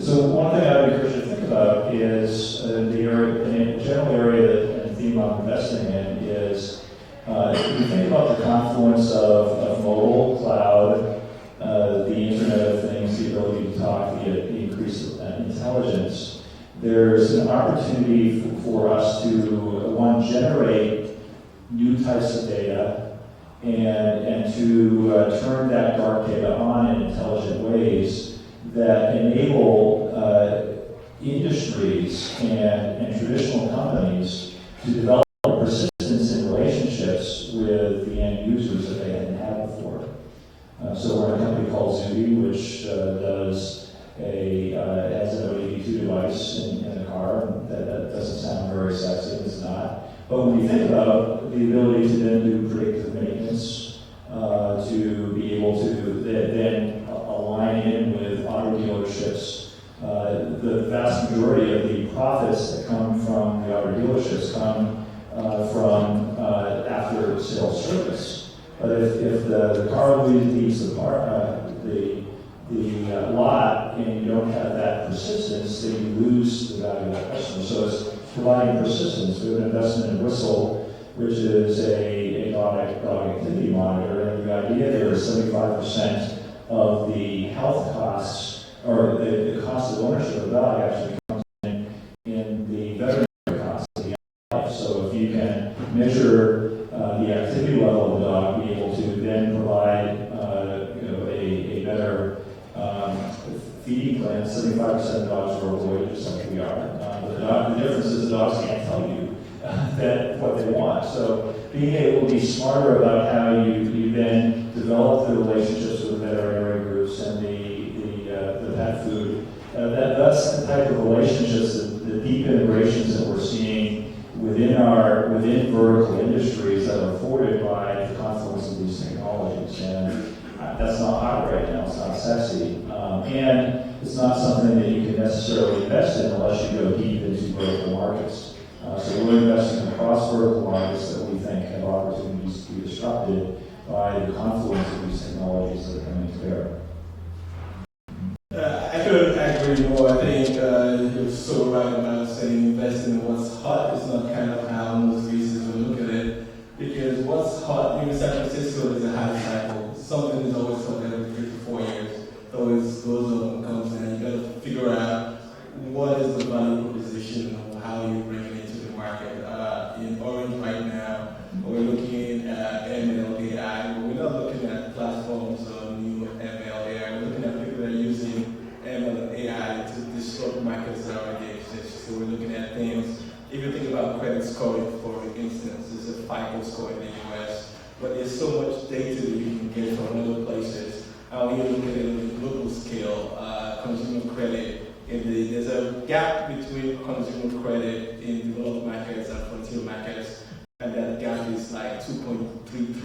So one thing I would encourage you to think about is the area, and a general area and theme I'm investing in is you think about the confluence of mobile, cloud, the Internet of Things, the ability to talk, the increased intelligence. There's an opportunity for us to, one, generate new types of data and to turn that dark data on in intelligent ways that enable industries and traditional companies to develop persistence in relationships with the end users that they hadn't had before. So we're in a company called Zuby, which has an ODD2 device in the car. That doesn't sound very sexy, it's not. But when you think about the ability to then do predictive maintenance, to be able to then align in with auto dealerships, the vast majority of the profits that come from the auto dealerships come from after sales service. But if the car leaves the lot and you don't have that persistence, then you lose the value of that customer. So it's providing persistence. We have an investment in Whistle, which is a dog activity monitor, and the idea there is 75% of the health costs, or the cost of ownership of the dog actually comes in the veterinary costs of the life. So if you can measure the activity level of the dog, be able to then provide a better feeding plan. 75% of dogs are overweight, just like we are. The difference is the dogs can't tell you that what they want. So being able to be smarter about how you then develop the relationships with the veterinary groups and the pet food, that's the type of relationships, the deep integrations that we're seeing within vertical industries that are afforded by the confluence of these technologies. And that's not hot right now, it's not sexy. And it's not something that you can necessarily invest in unless you go deep into vertical markets. So we're investing across vertical markets that we think have opportunities to be disrupted by the confluence of these technologies that are coming to bear. I couldn't agree more. I think you're so right about saying investing in what's hot. It's not kind of how most businesses will look at it, because what's hot in San Francisco is a high cycle. Something is always something every 3 to 4 years. It always goes up and comes in. You got to figure out what is the value proposition or how you bring it into the market. In Orange right now, we're looking at ML AI, but we're not looking at platforms of new ML AI. We're looking at people that are using ML and AI to disrupt markets that already exist. So we're looking at things, if you think about credit scoring, for instance, there's a FICO score in the US, but there's so much data that you can get from other places. When you look at it on a global scale, consumer credit, there's a gap between consumer credit in developed markets and frontier markets, and that gap is like 2.33.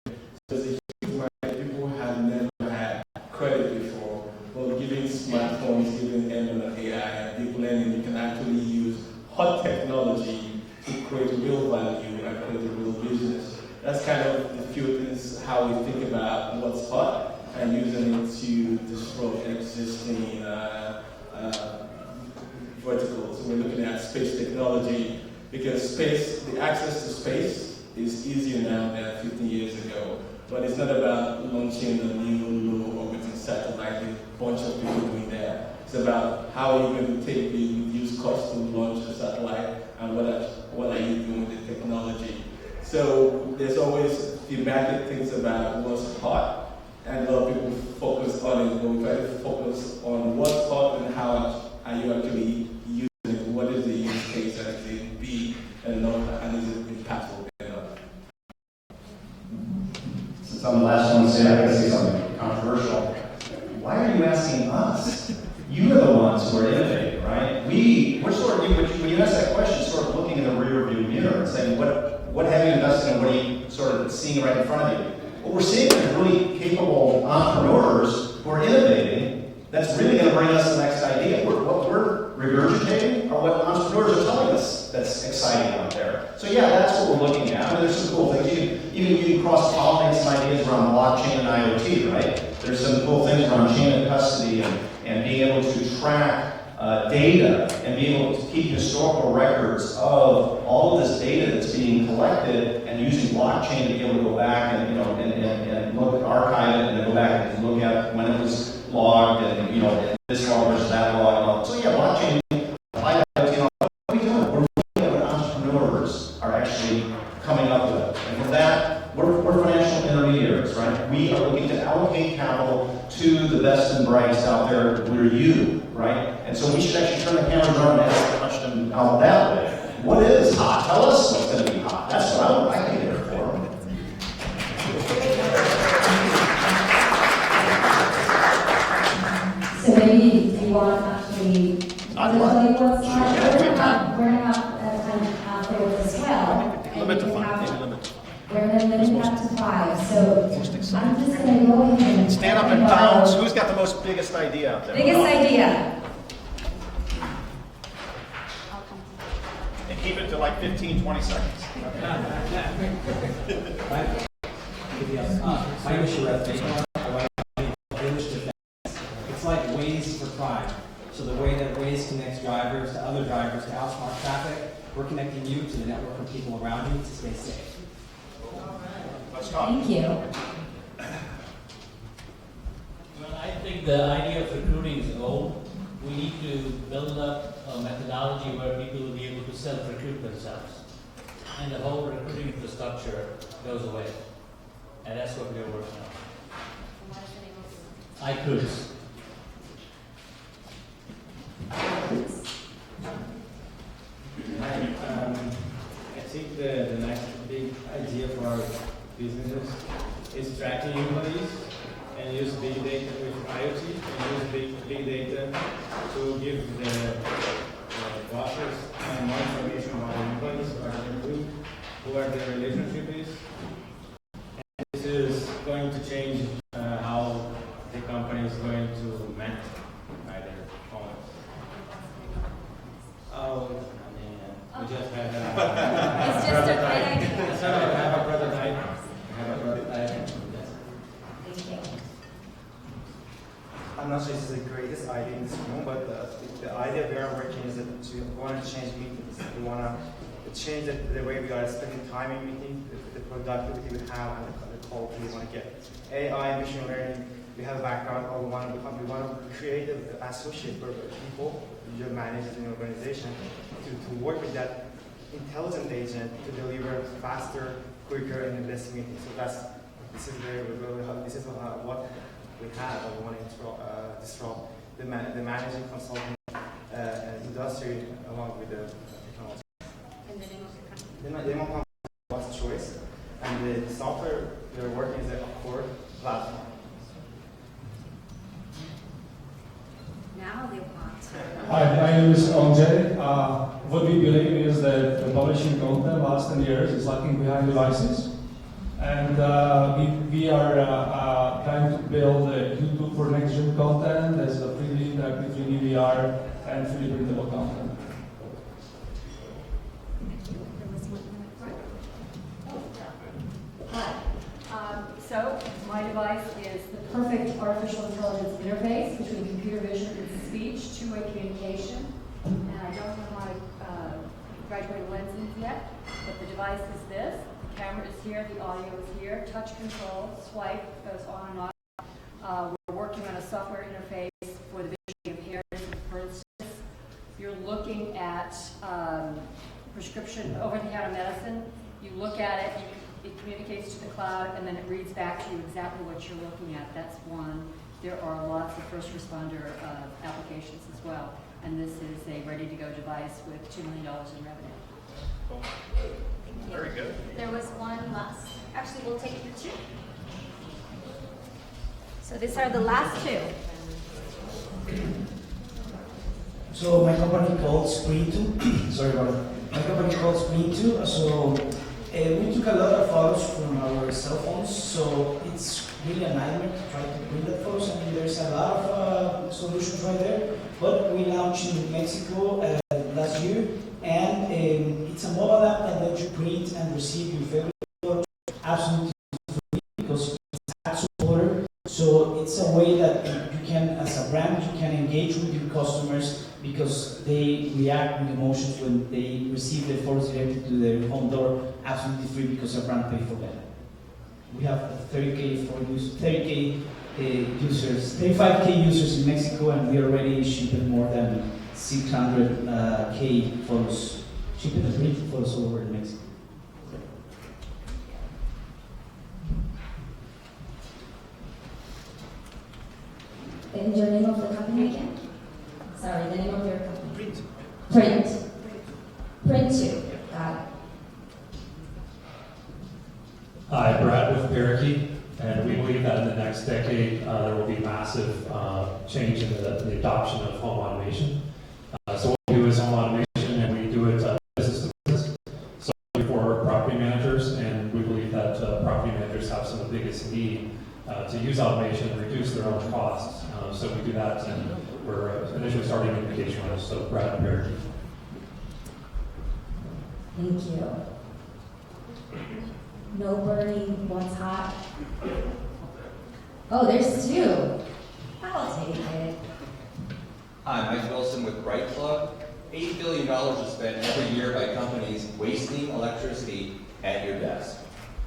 So there's a huge market. People have never had credit before. Well, given smartphones, given ML and AI and deep learning, you can actually use hot technology to create real value and create a real business. That's kind of the few things how we think about what's hot and using it to disrupt existing verticals. So we're looking at space technology, because space, the access to space is easier now than 15 years ago. But it's not about launching a new low orbiting satellite with a bunch of people doing that. It's about how are you going to take the reduced cost to launch a satellite, and what are you doing with the technology. So there's always thematic things about what's hot, and a lot of people focus on it, but we try to focus on what's hot and how are you actually using it, what is the use case, and is it big enough, and is it impactful enough? Since I'm the last one to say, I'm going to say something controversial. ones who are innovating, right? We're sort of, when you ask that question, sort of looking in the rear view mirror and saying, what have you invested in, what are you sort of seeing right in front of you? What we're seeing is really capable entrepreneurs who are innovating that's really going to bring us the next idea. What we're regurgitating are what entrepreneurs are telling us that's exciting out there. So yeah, that's what we're looking at. I mean, there's some cool things. You can cross-pollinate some ideas around blockchain and IoT, right? There's some cool things around chain of custody and being able to track data and being able to keep historical records of all of this data that's being collected and using blockchain to be able to go back and look at archive it and then go back and look at when it was logged and this log versus that log. So yeah, blockchain, IoT, what are we doing? We're looking at what entrepreneurs are actually coming up with. And from that, we're financial intermediaries, right? We are looking to allocate capital to the best and brightest out there. We're you, right? And so we should actually turn the cameras on and ask the question out that way. What is hot? Tell us what's going to be hot. That's what I came here for. So maybe you want to actually tell you what's hot? We're going to have time afterwards as well. Limit to 5. We're going to limit that to 5. So I'm just going to go ahead and stand up and bounce. Who's got the most biggest idea out there? Biggest idea. And keep it to like 15, 20 seconds. My issue is it's like Waze for crime. So the way that Waze connects drivers to other drivers to outsmart traffic, we're connecting you to the network of people around you to stay safe. Thank you. Well, I think the idea of recruiting is old. We need to build up a methodology where people will be able to self-recruit themselves. And the whole recruiting infrastructure goes away. And that's what we're working on. I could. I think the next big idea for our businesses is tracking employees and use big data with IoT and use big data to give the bosses more information about the employees, what they're doing, who their relationship is. And this is going to change how the company is going to manage their owners. Oh, we just had It's just a great idea. So I have a prototype. I'm not sure this is the greatest idea in this room, but the idea we are working is that we want to change meetings. We want to change the way we are spending time in meetings, the productivity we have, and the quality we want to get. AI, machine learning, we have a background, or we want to create an associate for people, your managers in your organization, to work with that intelligent agent to deliver faster, quicker, and in less meetings. So this is what we have, and we want to disrupt the managing consulting industry along with the technology. And the name of your company? The name of the company is What's Choice, and the software we're working is a core platform. Now they want to. Hi, my name is Onjay. What we believe is that the publishing content last 10 years is lagging behind devices. And we are trying to build a YouTube for next-gen content. There's a 3D interactive 3D VR and 3D printable content. Hi. So my device is the perfect artificial intelligence interface between computer vision and speech, two-way communication. And I don't have my graduated lenses yet, but the device is this. The camera is here, the audio is here, touch control, swipe, goes on and off. We're working on a software interface for the visually impaired. For instance, you're looking at prescription over-the-counter medicine. You look at it, it communicates to the cloud, and then it reads back to you exactly what you're looking at. That's one. There are lots of first responder applications as well. And this is a ready-to-go device with $2 million in revenue. Cool. Very good. There was one last. Actually, we'll take the two. So these are the last two. So my company called Sprint2. Sorry about it. My company called Sprint2. So we took a lot of photos from our cell phones. So it's really a nightmare to try to print the photos. I mean, there's a lot of solutions right there. But we launched in Mexico last year, and it's a mobile app that lets you print and receive your favorite photos absolutely free because it's app supporter. So it's a way that you can, as a brand, you can engage with your customers because they react with emotions when they receive the photos directly to their home door, absolutely free because a brand paid for that. We have 35K users in Mexico, and we are already shipping more than 600K photos, shipping and printed photos all over in Mexico. And your name of the company again? Sorry, the name of your company. Print. Print2. Got it. Hi, Brad with Parakeet, and we believe that in the next decade there will be massive change in the adoption of home automation. So what we do is home automation, and we do it business to business. So for property managers, and we believe that property managers have some of the biggest need to use automation and reduce their own costs. So we do that, and we're initially starting in vacation rentals. So Brad with Parakeet. Thank you. No burning, one's hot. Oh, there's two. I'll take it. Hi, Mike Wilson with BrightPlug. $8 billion is spent every year by companies wasting electricity at your desk.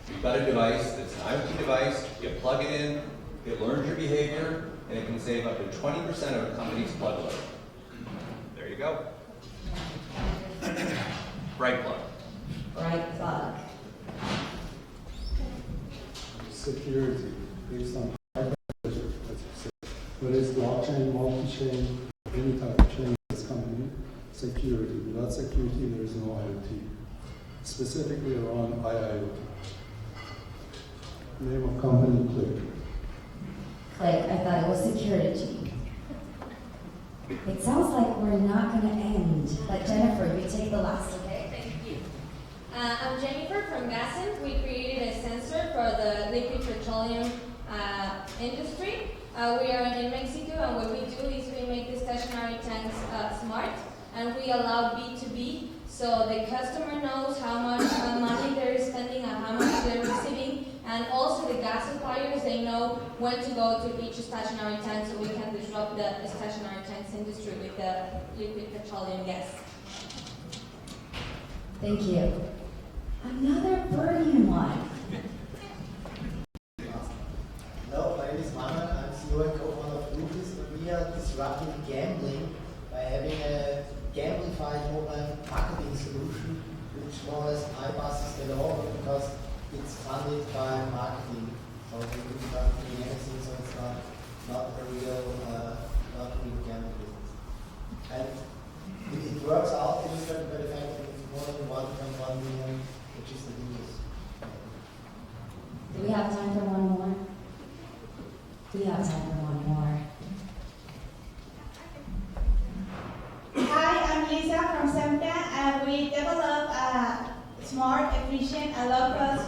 You've got a device that's an IoT device, you plug it in, it learns your behavior, and it can save up to 20% of a company's plug load. There you go. BrightPlug. BrightPlug. Security based on hyperledger, whether it's blockchain, multi-chain, any type of chain in this company, security. Without security, there is no IoT. Specifically around IIoT. Name of company, Click. Click, I thought it was security. It sounds like we're not going to end. But Jennifer, you take the last, okay? Thank you. I'm Jennifer from Gassen. We created a sensor for the liquid petroleum industry. We are in Mexico, and what we do is we make the stationary tanks smart, and we allow B2B, so the customer knows how much money they're spending and how much they're receiving, and also the gas suppliers, they know when to go to each stationary tank, so we can disrupt the stationary tanks industry with the liquid petroleum gas. Thank you. Another burning one. Hello, my name is Manuel. I'm CEO and co-founder of Lucas. We are disrupting gambling by having a gamified mobile marketing solution which more or less bypasses the law because it's funded by marketing. So we do not pay anything, so it's not a real gambling business. And it works out illustrated by the fact that it's more than 1.1 million, which is the biggest. Do we have time for one more? We have time for one more. Hi, I'm Lisa from Semca. We develop a smart, efficient, and low-cost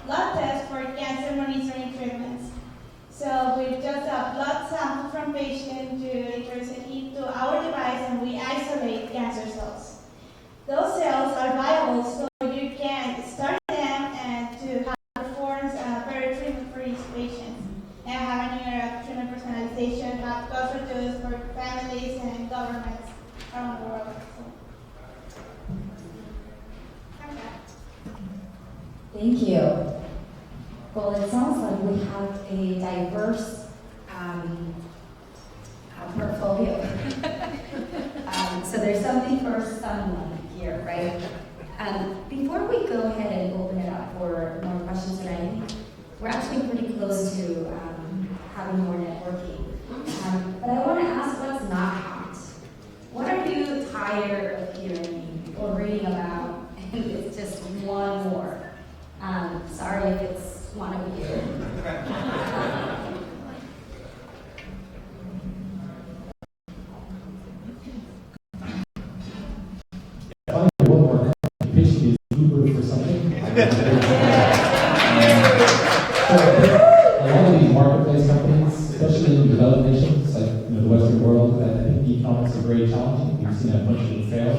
blood test for cancer monitoring treatments. So we just a blood sample from patient to introduce into our device, and we isolate cancer cells. Those cells are viable, so you can start them and to have performed better treatment for each patient. And have a newer treatment personalization, have cost reduced for families and governments around the world. Thank you. Well, it sounds like we have a diverse portfolio. So there's something for someone here, right? Before we go ahead and open it up for more questions tonight, we're actually pretty close to having more networking. But I want to ask what's not hot. What are you tired of hearing or reading about? And it's just one more. Sorry if it's one of you. your world. I think the economics are very challenging. We've seen a bunch of them fail.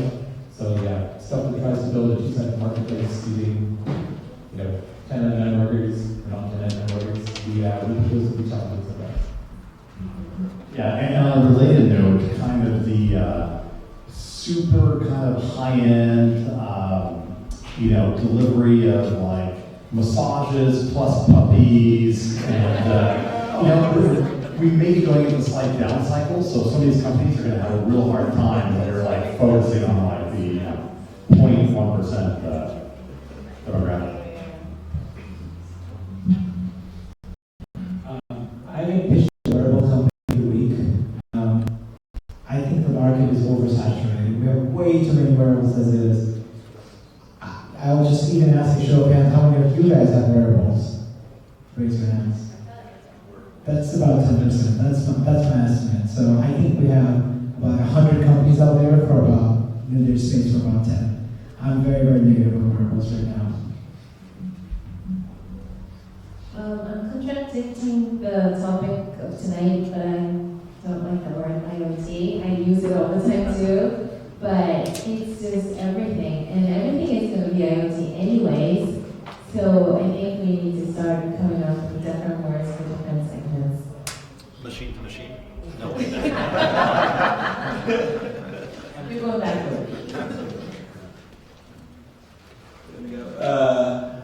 So yeah, stuff that tries to build a two-sided marketplace using, 1099 workers or not 1099 workers, we think those will be challenges of that. Yeah, and on a related note, kind of the super kind of high-end, delivery of like massages plus puppies, and we may be going into a slight down cycle. So some of these companies are going to have a real hard time when they're like focusing on like the 0.1% demographic. I think pitch wearable company every week. I think the market is oversaturated. We have way too many wearables as it is. I'll just even ask a show of hands, how many of you guys have wearables? Raise your hands. That's about 10%. That's my estimate. So I think we have about 100 companies out there for about, there's space for about 10. I'm very, very negative on wearables right now. I'm contradicting the topic of tonight, but I don't like the word IoT. I use it all the time too, but it's just everything, and everything is going to be IoT anyways. So I think we need to start coming up with different words for different segments. Machine to machine? No. We're going backward.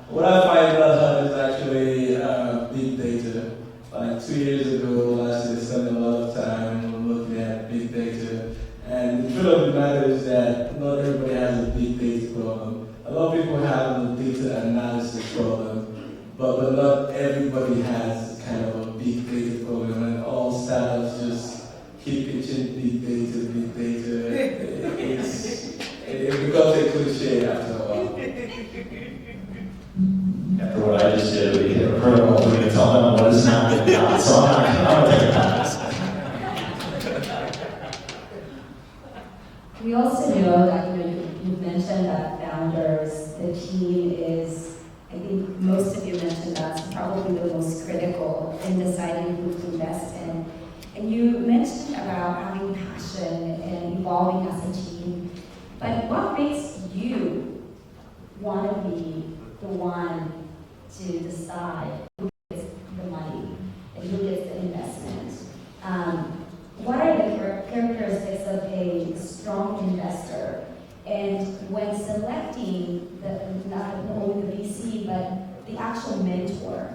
What I find about is actually big data. Like 2 years ago, last year, I spent a lot of time looking at big data. And the truth of the matter is that not everybody has a big data problem. A lot of people have a data analysis problem, but not everybody has kind of a big data problem. And all startups just keep pitching big data, big data. It becomes a cliche after a while. After what I just did, we hit a protocol, we're going to tell them what is not and not. So I'm going to take a pass. We also know that you mentioned that founders, the team is, I think most of you mentioned that's probably the most critical in deciding who to invest in. And you mentioned about having passion and evolving as a team. But what makes you want to be the one to decide who gets the money and who gets the investment? What are the characteristics of a strong investor? And when selecting not only the VC, but the actual mentor,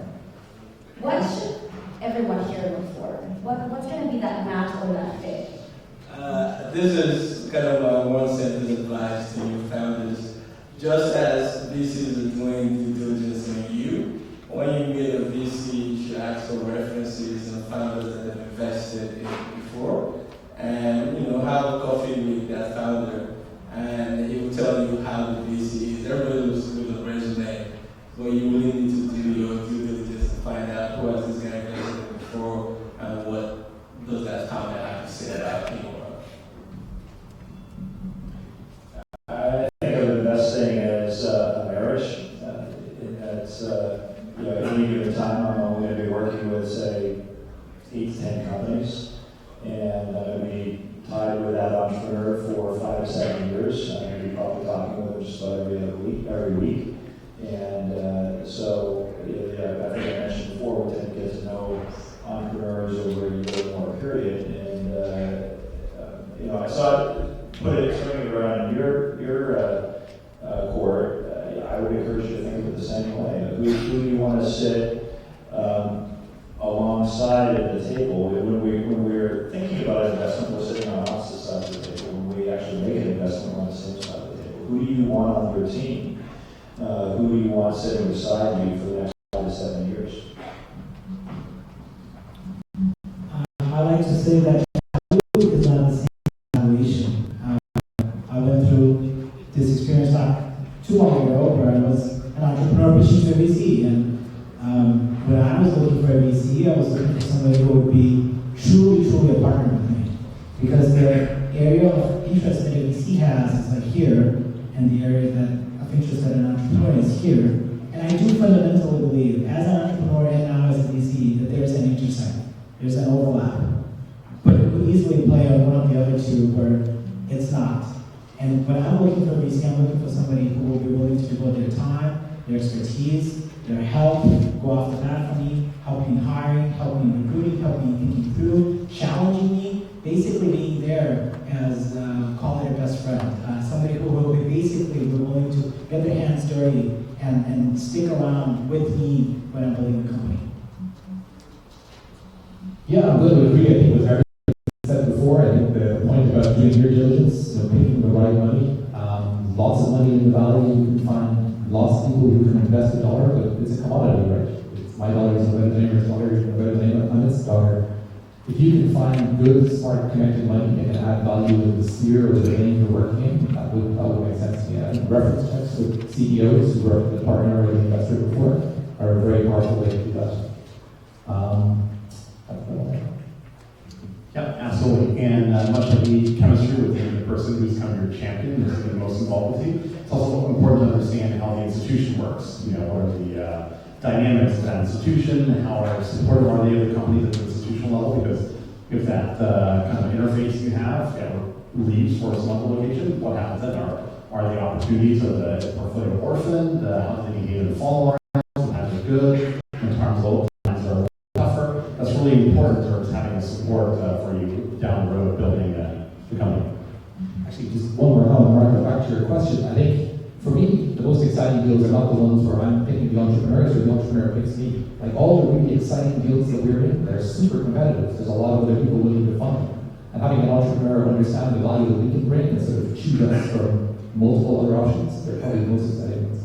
what should everyone here look for? What's going to be that match or that fit? This is kind of my one sentence advice to you founders. Just as VCs are doing due diligence on you, when you meet a VC, you should ask for references and founders that have invested in before, and have a coffee with that founder, and he will tell you how the VC is. Everybody looks good on resume, but you really need to do your due diligence to find out who has this guy invested before and what does that founder have to say about him. I think of investing as a marriage. In that, at any given time, I'm only going to be working with, say, 8 to 10 companies, and I'm going to be tied with that entrepreneur for 5 to 7 years. I'm going to be probably talking with them just about every week. And so, I think I mentioned before, we tend to get to know entrepreneurs over a year or more period. And I saw it, put it turning around in your court. I would encourage you to think of it the same way. Who do you want to sit alongside at the table? When we're thinking about investment, we're sitting on opposite sides of the table. When we actually make an investment, we're on the same side of the table. Who do you want on your team? Who do you want sitting beside you for the next 5 to 7 years? I like to say that is not the same evaluation. I went through this experience not too long ago where I was an entrepreneur pitching to a VC, and when I was looking for a VC, I was looking for somebody who would be truly a partner with me, because the area of interest that a VC has is like here, and the area of interest that an entrepreneur is here. And I do fundamentally believe, as an entrepreneur and now as a VC, that there's an intersect, there's an overlap. But it would easily basically play on one of the other two where it's not. And when I'm looking for VC, I'm looking for somebody who will be willing to devote their time, their expertise, their help, go off the bat for me, help me in hiring, help me in recruiting, help me in thinking through, challenging me, basically being there as, call it a best friend. Somebody who will be basically willing to get their hands dirty and stick around with me when I'm building the company. Yeah, I'm good with agree. I think with everything said before, I think the point about doing your diligence, picking the right money, lots of money in the valley, you can find lots of people who can invest $1, but it's a commodity, right? It's my dollar is a better name, or dollar is a better name, Amit's dollar. If you can find good, smart, connected money that can add value in the sphere or the lane you're working in, that would make sense to me. I think reference checks with CEOs who worked with a partner or an investor before are a very powerful way to do that. Yeah, absolutely. And much like the chemistry within the person who's kind of your champion is the most involved with you, it's also important to understand how the institution works. You know, what are the dynamics of that institution, how supportive are the other companies at the institutional level, because if that kind of interface you have leaves for some other location, what happens then? Are the opportunities of the portfolio orphaned? How do they behave in the follow-on? Sometimes they're good, sometimes low, sometimes they're tougher. That's really important in terms of having a support for you down the road building the company. Actually, just one more comment, Mark, back to your question. I think for me, the most exciting deals are not the ones where I'm picking the entrepreneurs or the entrepreneur picks me. Like all the really exciting deals that we're in, they're super competitive. There's a lot of other people willing to fund them. And having an entrepreneur understand the value that we can bring and sort of choose us from multiple other options, they're probably the most exciting ones.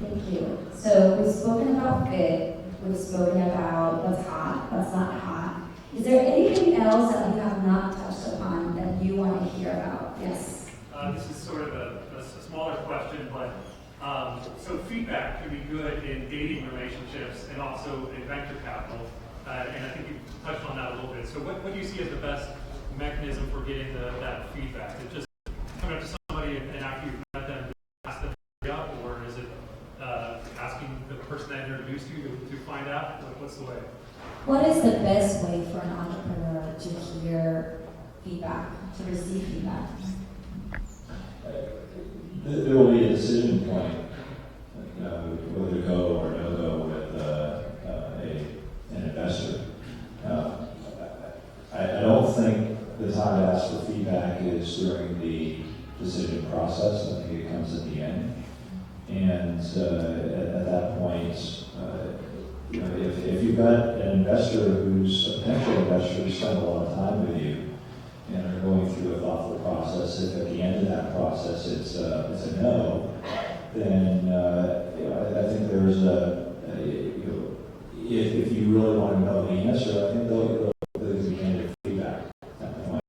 Thank you. So we've spoken about fit, we've spoken about what's hot, what's not hot. Is there anything else that we have not touched upon that you want to hear about? Yes. This is sort of a smaller question, but so feedback can be good in dating relationships and also in venture capital. And I think you touched on that a little bit. So what do you see as the best mechanism for getting that feedback? Is it just coming up to somebody and after you've met them, ask them to hurry up, or is it asking the person that introduced you to find out? What's the way? What is the best way for an entrepreneur to hear feedback, to receive feedback? There will be a decision point, whether to go or no go with an investor. I don't think the time to ask for feedback is during the decision process. I think it comes at the end. And at that point, if you've got an investor who's a potential investor who spent a lot of time with you and are going through a thoughtful process, if at the end of that process it's a no, then I think there's if you really want to know the answer, I think they'll be candid feedback at that point.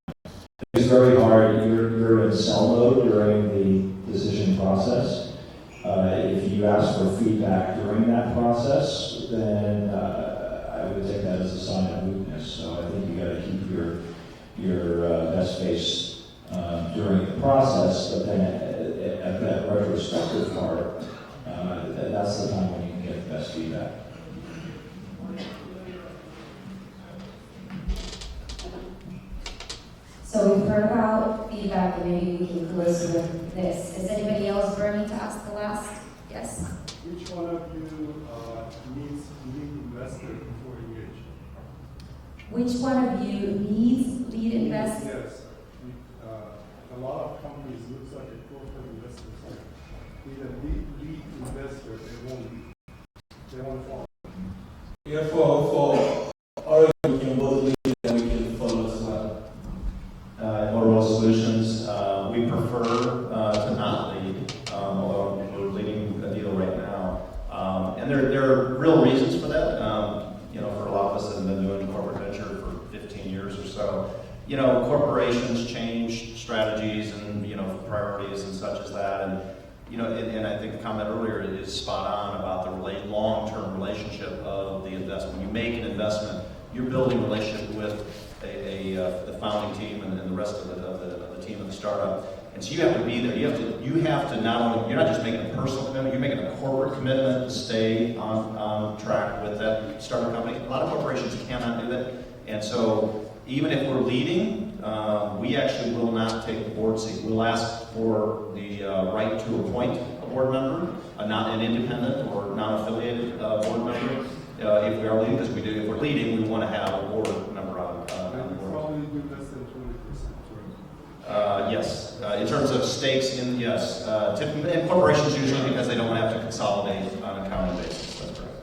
It's very hard. You're in sell mode during the decision process. If you ask for feedback during that process, then I would take that as a sign of weakness. So I think you got to keep your best face during the process, but then at that retrospective part, that's the time when you can get the best feedback. So we've heard about feedback, and maybe we can close with this. Is anybody else burning to ask the last? Yes? Which one of you needs lead investor before engage? Which one of you needs lead investor? Yes. A lot of companies looks like a corporate investor. Need a lead investor, they won't follow. Yeah, for Oregon, we can both lead and we can follow as well. At Motorola Solutions, we prefer to not lead, although we're leading a deal right now. And there are real reasons for that. For a lot of us that have been doing corporate venture for 15 years or so, corporations change strategies and, priorities and such as that. And I think the comment earlier is spot on about the long-term relationship of the investment. When you make an investment, you're building a relationship with the founding team and the rest of the team of the startup. And so you have to be there. You have to not only, you're not just making a personal commitment, you're making a corporate commitment to stay on track with that startup company. A lot of corporations cannot do that. And so even if we're leading, we actually will not take the board seat. We'll ask for the right to appoint a board member, not an independent or non-affiliated board member. If we are leading, because we do, if we're leading, we want to have a board member on the board. Probably with less than 20%, right? Yes, in terms of stakes in, yes. Typically, and corporations usually because they don't have to consolidate on an accounting basis. That's correct.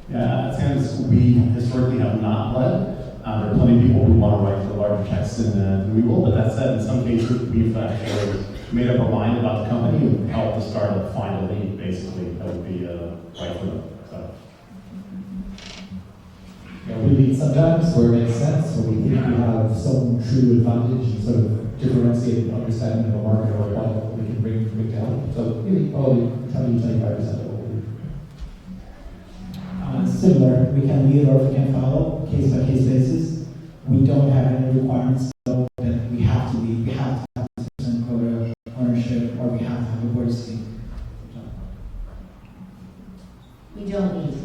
Yeah, at SanDisk, we historically have not led. There are plenty of people who want to write the larger checks than we will, but that said, in some cases, we've actually made up our mind about the company and helped the startup find a lead, basically, that would be right for them. So. Yeah, we lead sometimes where it makes sense, where we think we have some true advantage and sort of differentiated understanding of a market or a product that we can bring to help. So really, probably 20-25% of what we do. Similar, we can lead or we can follow, case-by-case basis. We don't have any requirements so that we have to lead, we have to have 100% quota ownership, or we have to have a board seat. We don't need.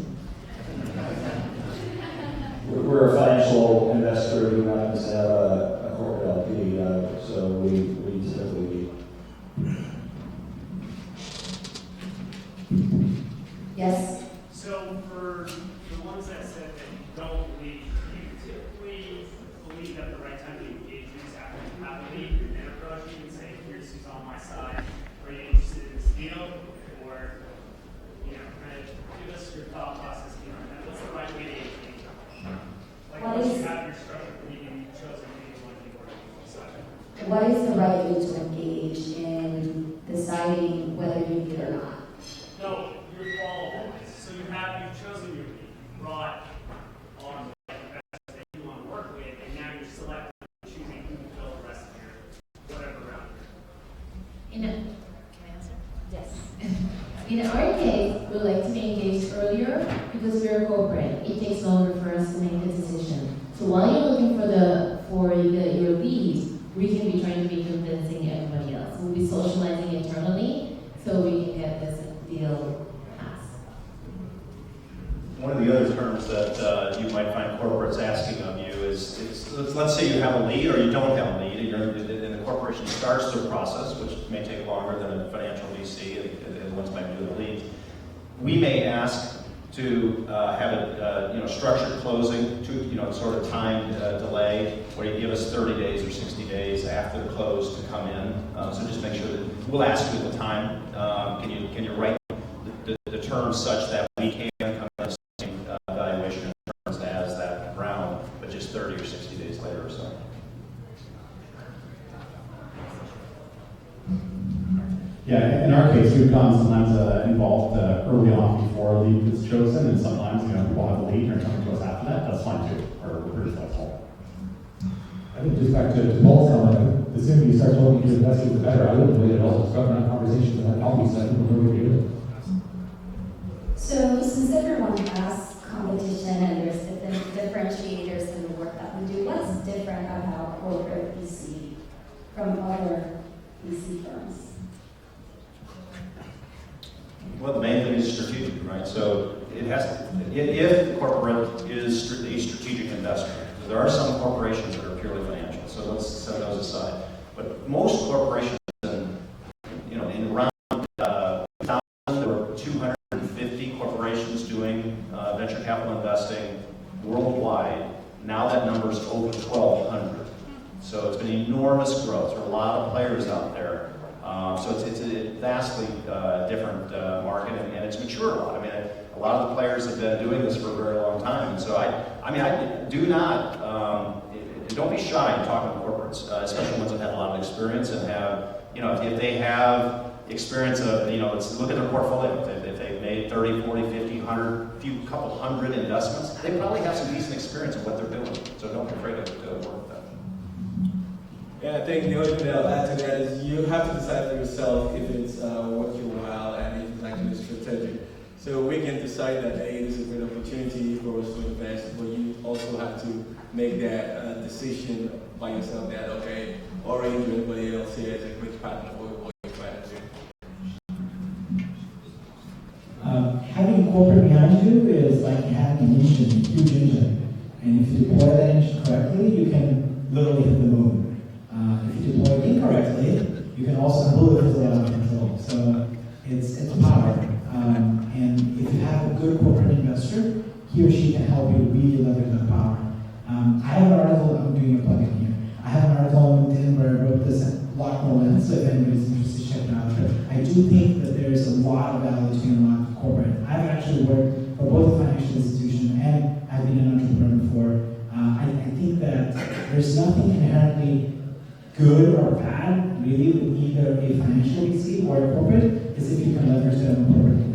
We're a financial investor who happens to have a corporate LP, so we typically Yes. So for the ones that said that you don't lead, do you typically believe that the right time to engage is after you have a lead and then approach you and say, here's who's on my side, are you interested in this deal? Or, kind of give us your thought process behind that. What's the right way to engage? Like once you have your structure meeting, you've chosen who you want to be working with. What is the right way to engage in deciding whether you need it or not? No, you're qualified. So you've chosen your lead, you brought on the investors that you want to work with, and now you're selecting, choosing who to fill the rest of your whatever round. Can I answer? Yes. In our case, we like to be engaged earlier because we're a corporate. It takes longer for us to make the decision. So while you're looking for your lead, we can be trying to be convincing everybody else. We'll be socializing internally so we can get this deal passed. One of the other terms that you might find corporates asking of you is let's say you have a lead or you don't have a lead, and the corporation starts their process, which may take longer than a financial VC, and ones might do the lead. We may ask to have a structured closing, to sort of timed delay, where you give us 30 days or 60 days after the close to come in. So just make sure that we'll ask you at the time. Can you write the terms such that we can come to the same valuation terms as that round, but just 30 or 60 days later or so. Yeah, in our case, we've gotten sometimes involved early on before a lead is chosen, and sometimes people have a lead and are coming to us after that. That's fine too. We're pretty flexible. I think just back to Paul's comment, the sooner you start talking to investors, the better. I wouldn't wait at all. Start having conversations about companies that people know what you're doing. So since everyone has competition and there's differentiators in the work that we do, what's different about corporate VC from other VC firms? Well, the main thing is strategic, right? So it has to, if the corporate is a strategic investor, there are some corporations that are purely financial, so let's set those aside. But most corporations, in around 1,000, there were 250 corporations doing venture capital investing worldwide. Now that number's over 1,200. So it's been enormous growth. There are a lot of players out there. So it's a vastly different market, and it's matured a lot. I mean, a lot of the players have been doing this for a very long time, and so I do not, don't be shy in talking to corporates, especially ones that have a lot of experience and have, if they have experience of, let's look at their portfolio. If they've made 30, 40, 50, 100, couple hundred investments, they probably have some decent experience of what they're doing. So don't be afraid to work with them. Yeah, I think the only thing I'll add to that is you have to decide for yourself if it's working well and if it's actually strategic. So we can decide that, hey, this is a good opportunity for us to invest, but you also have to make that decision by yourself that, okay, Orange or anybody else here is a great partner for what you're trying to do. Having corporate behind you is like having an engine, a huge engine. And if you deploy that engine correctly, you can literally hit the moon. If you deploy it incorrectly, you can also blow it out of control. So it's power. And if you have a good corporate investor, he or she can help you really leverage that power. I have an article, I'm doing a plug-in here. I have an article on LinkedIn where I wrote this at a lot more length, so if anybody's interested, check it out. But I do think that there is a lot of value to unlock corporate. I've actually worked for both a financial institution and I've been an entrepreneur before. I think that there's nothing inherently good or bad, really, with either a financial VC or a corporate, is if you can leverage them appropriately.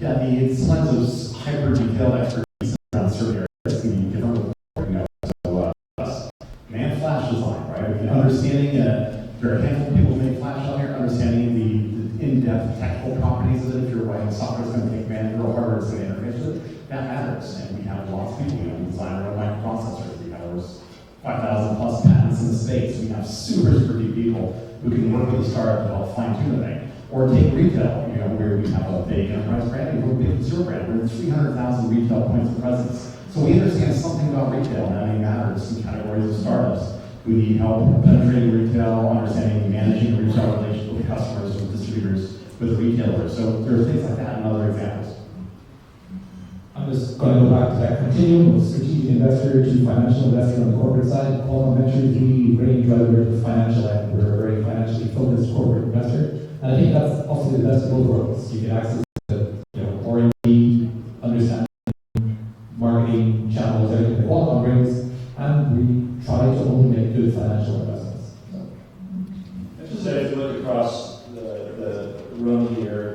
Yeah, the sometimes of hyper detailed expertise around certain areas can be different with what you know. So, man flash design, right? I mean, understanding that there are a handful of people who make flash out here, understanding the in-depth technical properties of it. If you're writing software that's going to take man or hardware that's going to interface with it, that matters. And we have lots of people, you know, design our own microprocessors. We have those 5,000 plus patents in the space. We have super deep people who can work with a startup to help fine-tune the thing. Or take retail, you know, where we have a big enterprise brand, we're a big consumer brand, we're in 300,000 retail points of presence. So we understand something about retail, and that may matter to some categories of startups. We need help penetrating retail, understanding, managing retail relations with customers, with distributors, with retailers. So there are things like that and other examples. I'm just going to go back to that continuum of strategic investor to financial investor on the corporate side. Qualcomm Ventures, we bring driver to the financial end. We're a very financially focused corporate investor. And I think that's also the best of both worlds. You get access to, you know, R&D, understanding, marketing channels, everything that Qualcomm brings, and we try to only make good financial investments. So. I just say, if you look across the room here,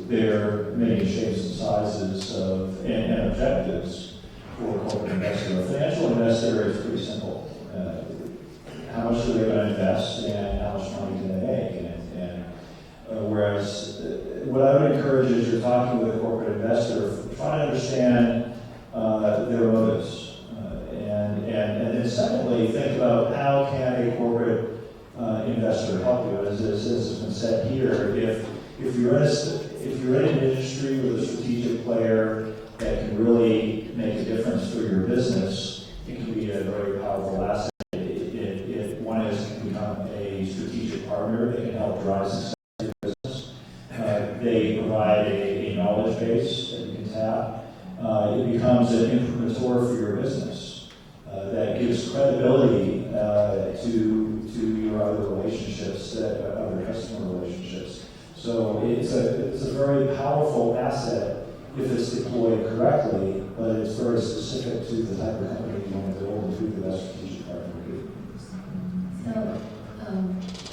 there are many shapes and sizes of and objectives for a corporate investor. A financial investor is pretty simple. How much are they going to invest, and how much money can they make? Whereas what I would encourage is, you're talking with a corporate investor, try to understand their motives. And then secondly, think about how can a corporate investor help you. As has been said here, if you're in an industry with a strategic player that can really make a difference for your business, it can be a very powerful asset. One is to become a strategic partner that can help drive success. They provide a knowledge base that you can tap. It becomes an imprimatur for your business that gives credibility to your other relationships, other customer relationships. So it's a very powerful asset if it's deployed correctly, but it's very specific to the type of company you want to build and who the best strategic partner would be. So,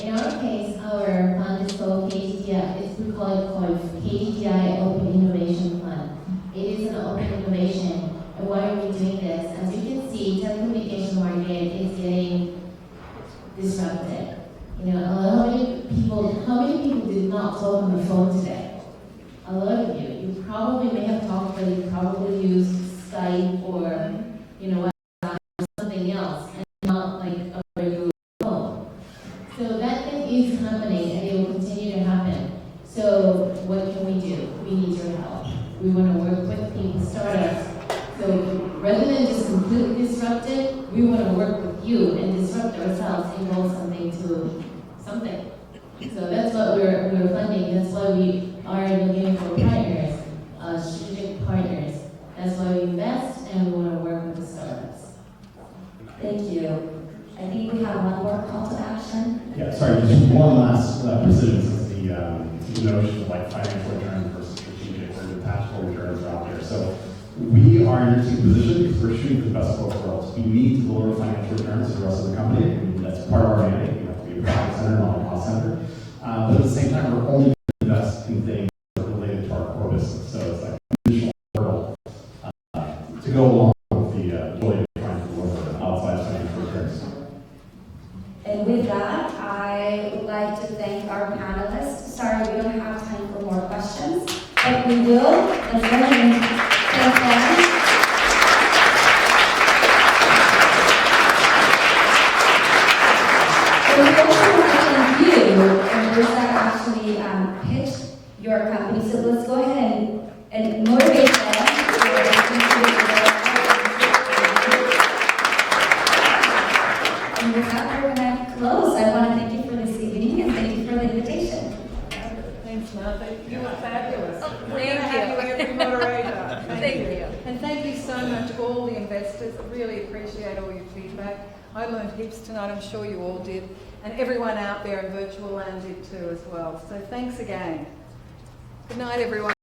in our case, our fund is called KDDI. We call it KDDI Open Innovation Fund. It is an open innovation. And why are we doing this? As you can see, telecommunication market is getting disrupted. You know, how many people did not talk on the phone today? A lot of you. You probably may have talked, but you probably used Skype or, you know, something else, and not like a regular phone. So that thing is happening, and it will continue to happen. So what can we do? We need your help. We want to work with people, startups. So rather than just completely disrupt it, we want to work with you and disrupt ourselves and go something to something. So that's what we're funding. That's why we are looking for partners, strategic partners. That's why we invest, and we want to work with the startups. Thank you. I think we have one more call to action. Yeah, sorry, just one last precision, since the notion of like financial returns versus strategic or detachable returns are out there. So we are in a unique position because we're shooting for the best of both worlds. We need to deliver financial returns to the rest of the company. That's part of our mandate. We have to be a profit center, not a cost center. But at the same time, we're only going to invest in things that are related to our core business. So it's like an additional hurdle to go along with the ability to try and deliver outside financial returns. And with that, I would like to thank our panelists. Sorry, we don't have time for more questions, but we will. Let's go ahead and thank them. So we also want to thank you, and those that actually pitched your company. So let's go ahead and motivate them. investors. I really appreciate all your feedback. I learned heaps tonight, I'm sure you all did, and everyone out there in virtual land did too as well. So thanks again. Good night, everyone.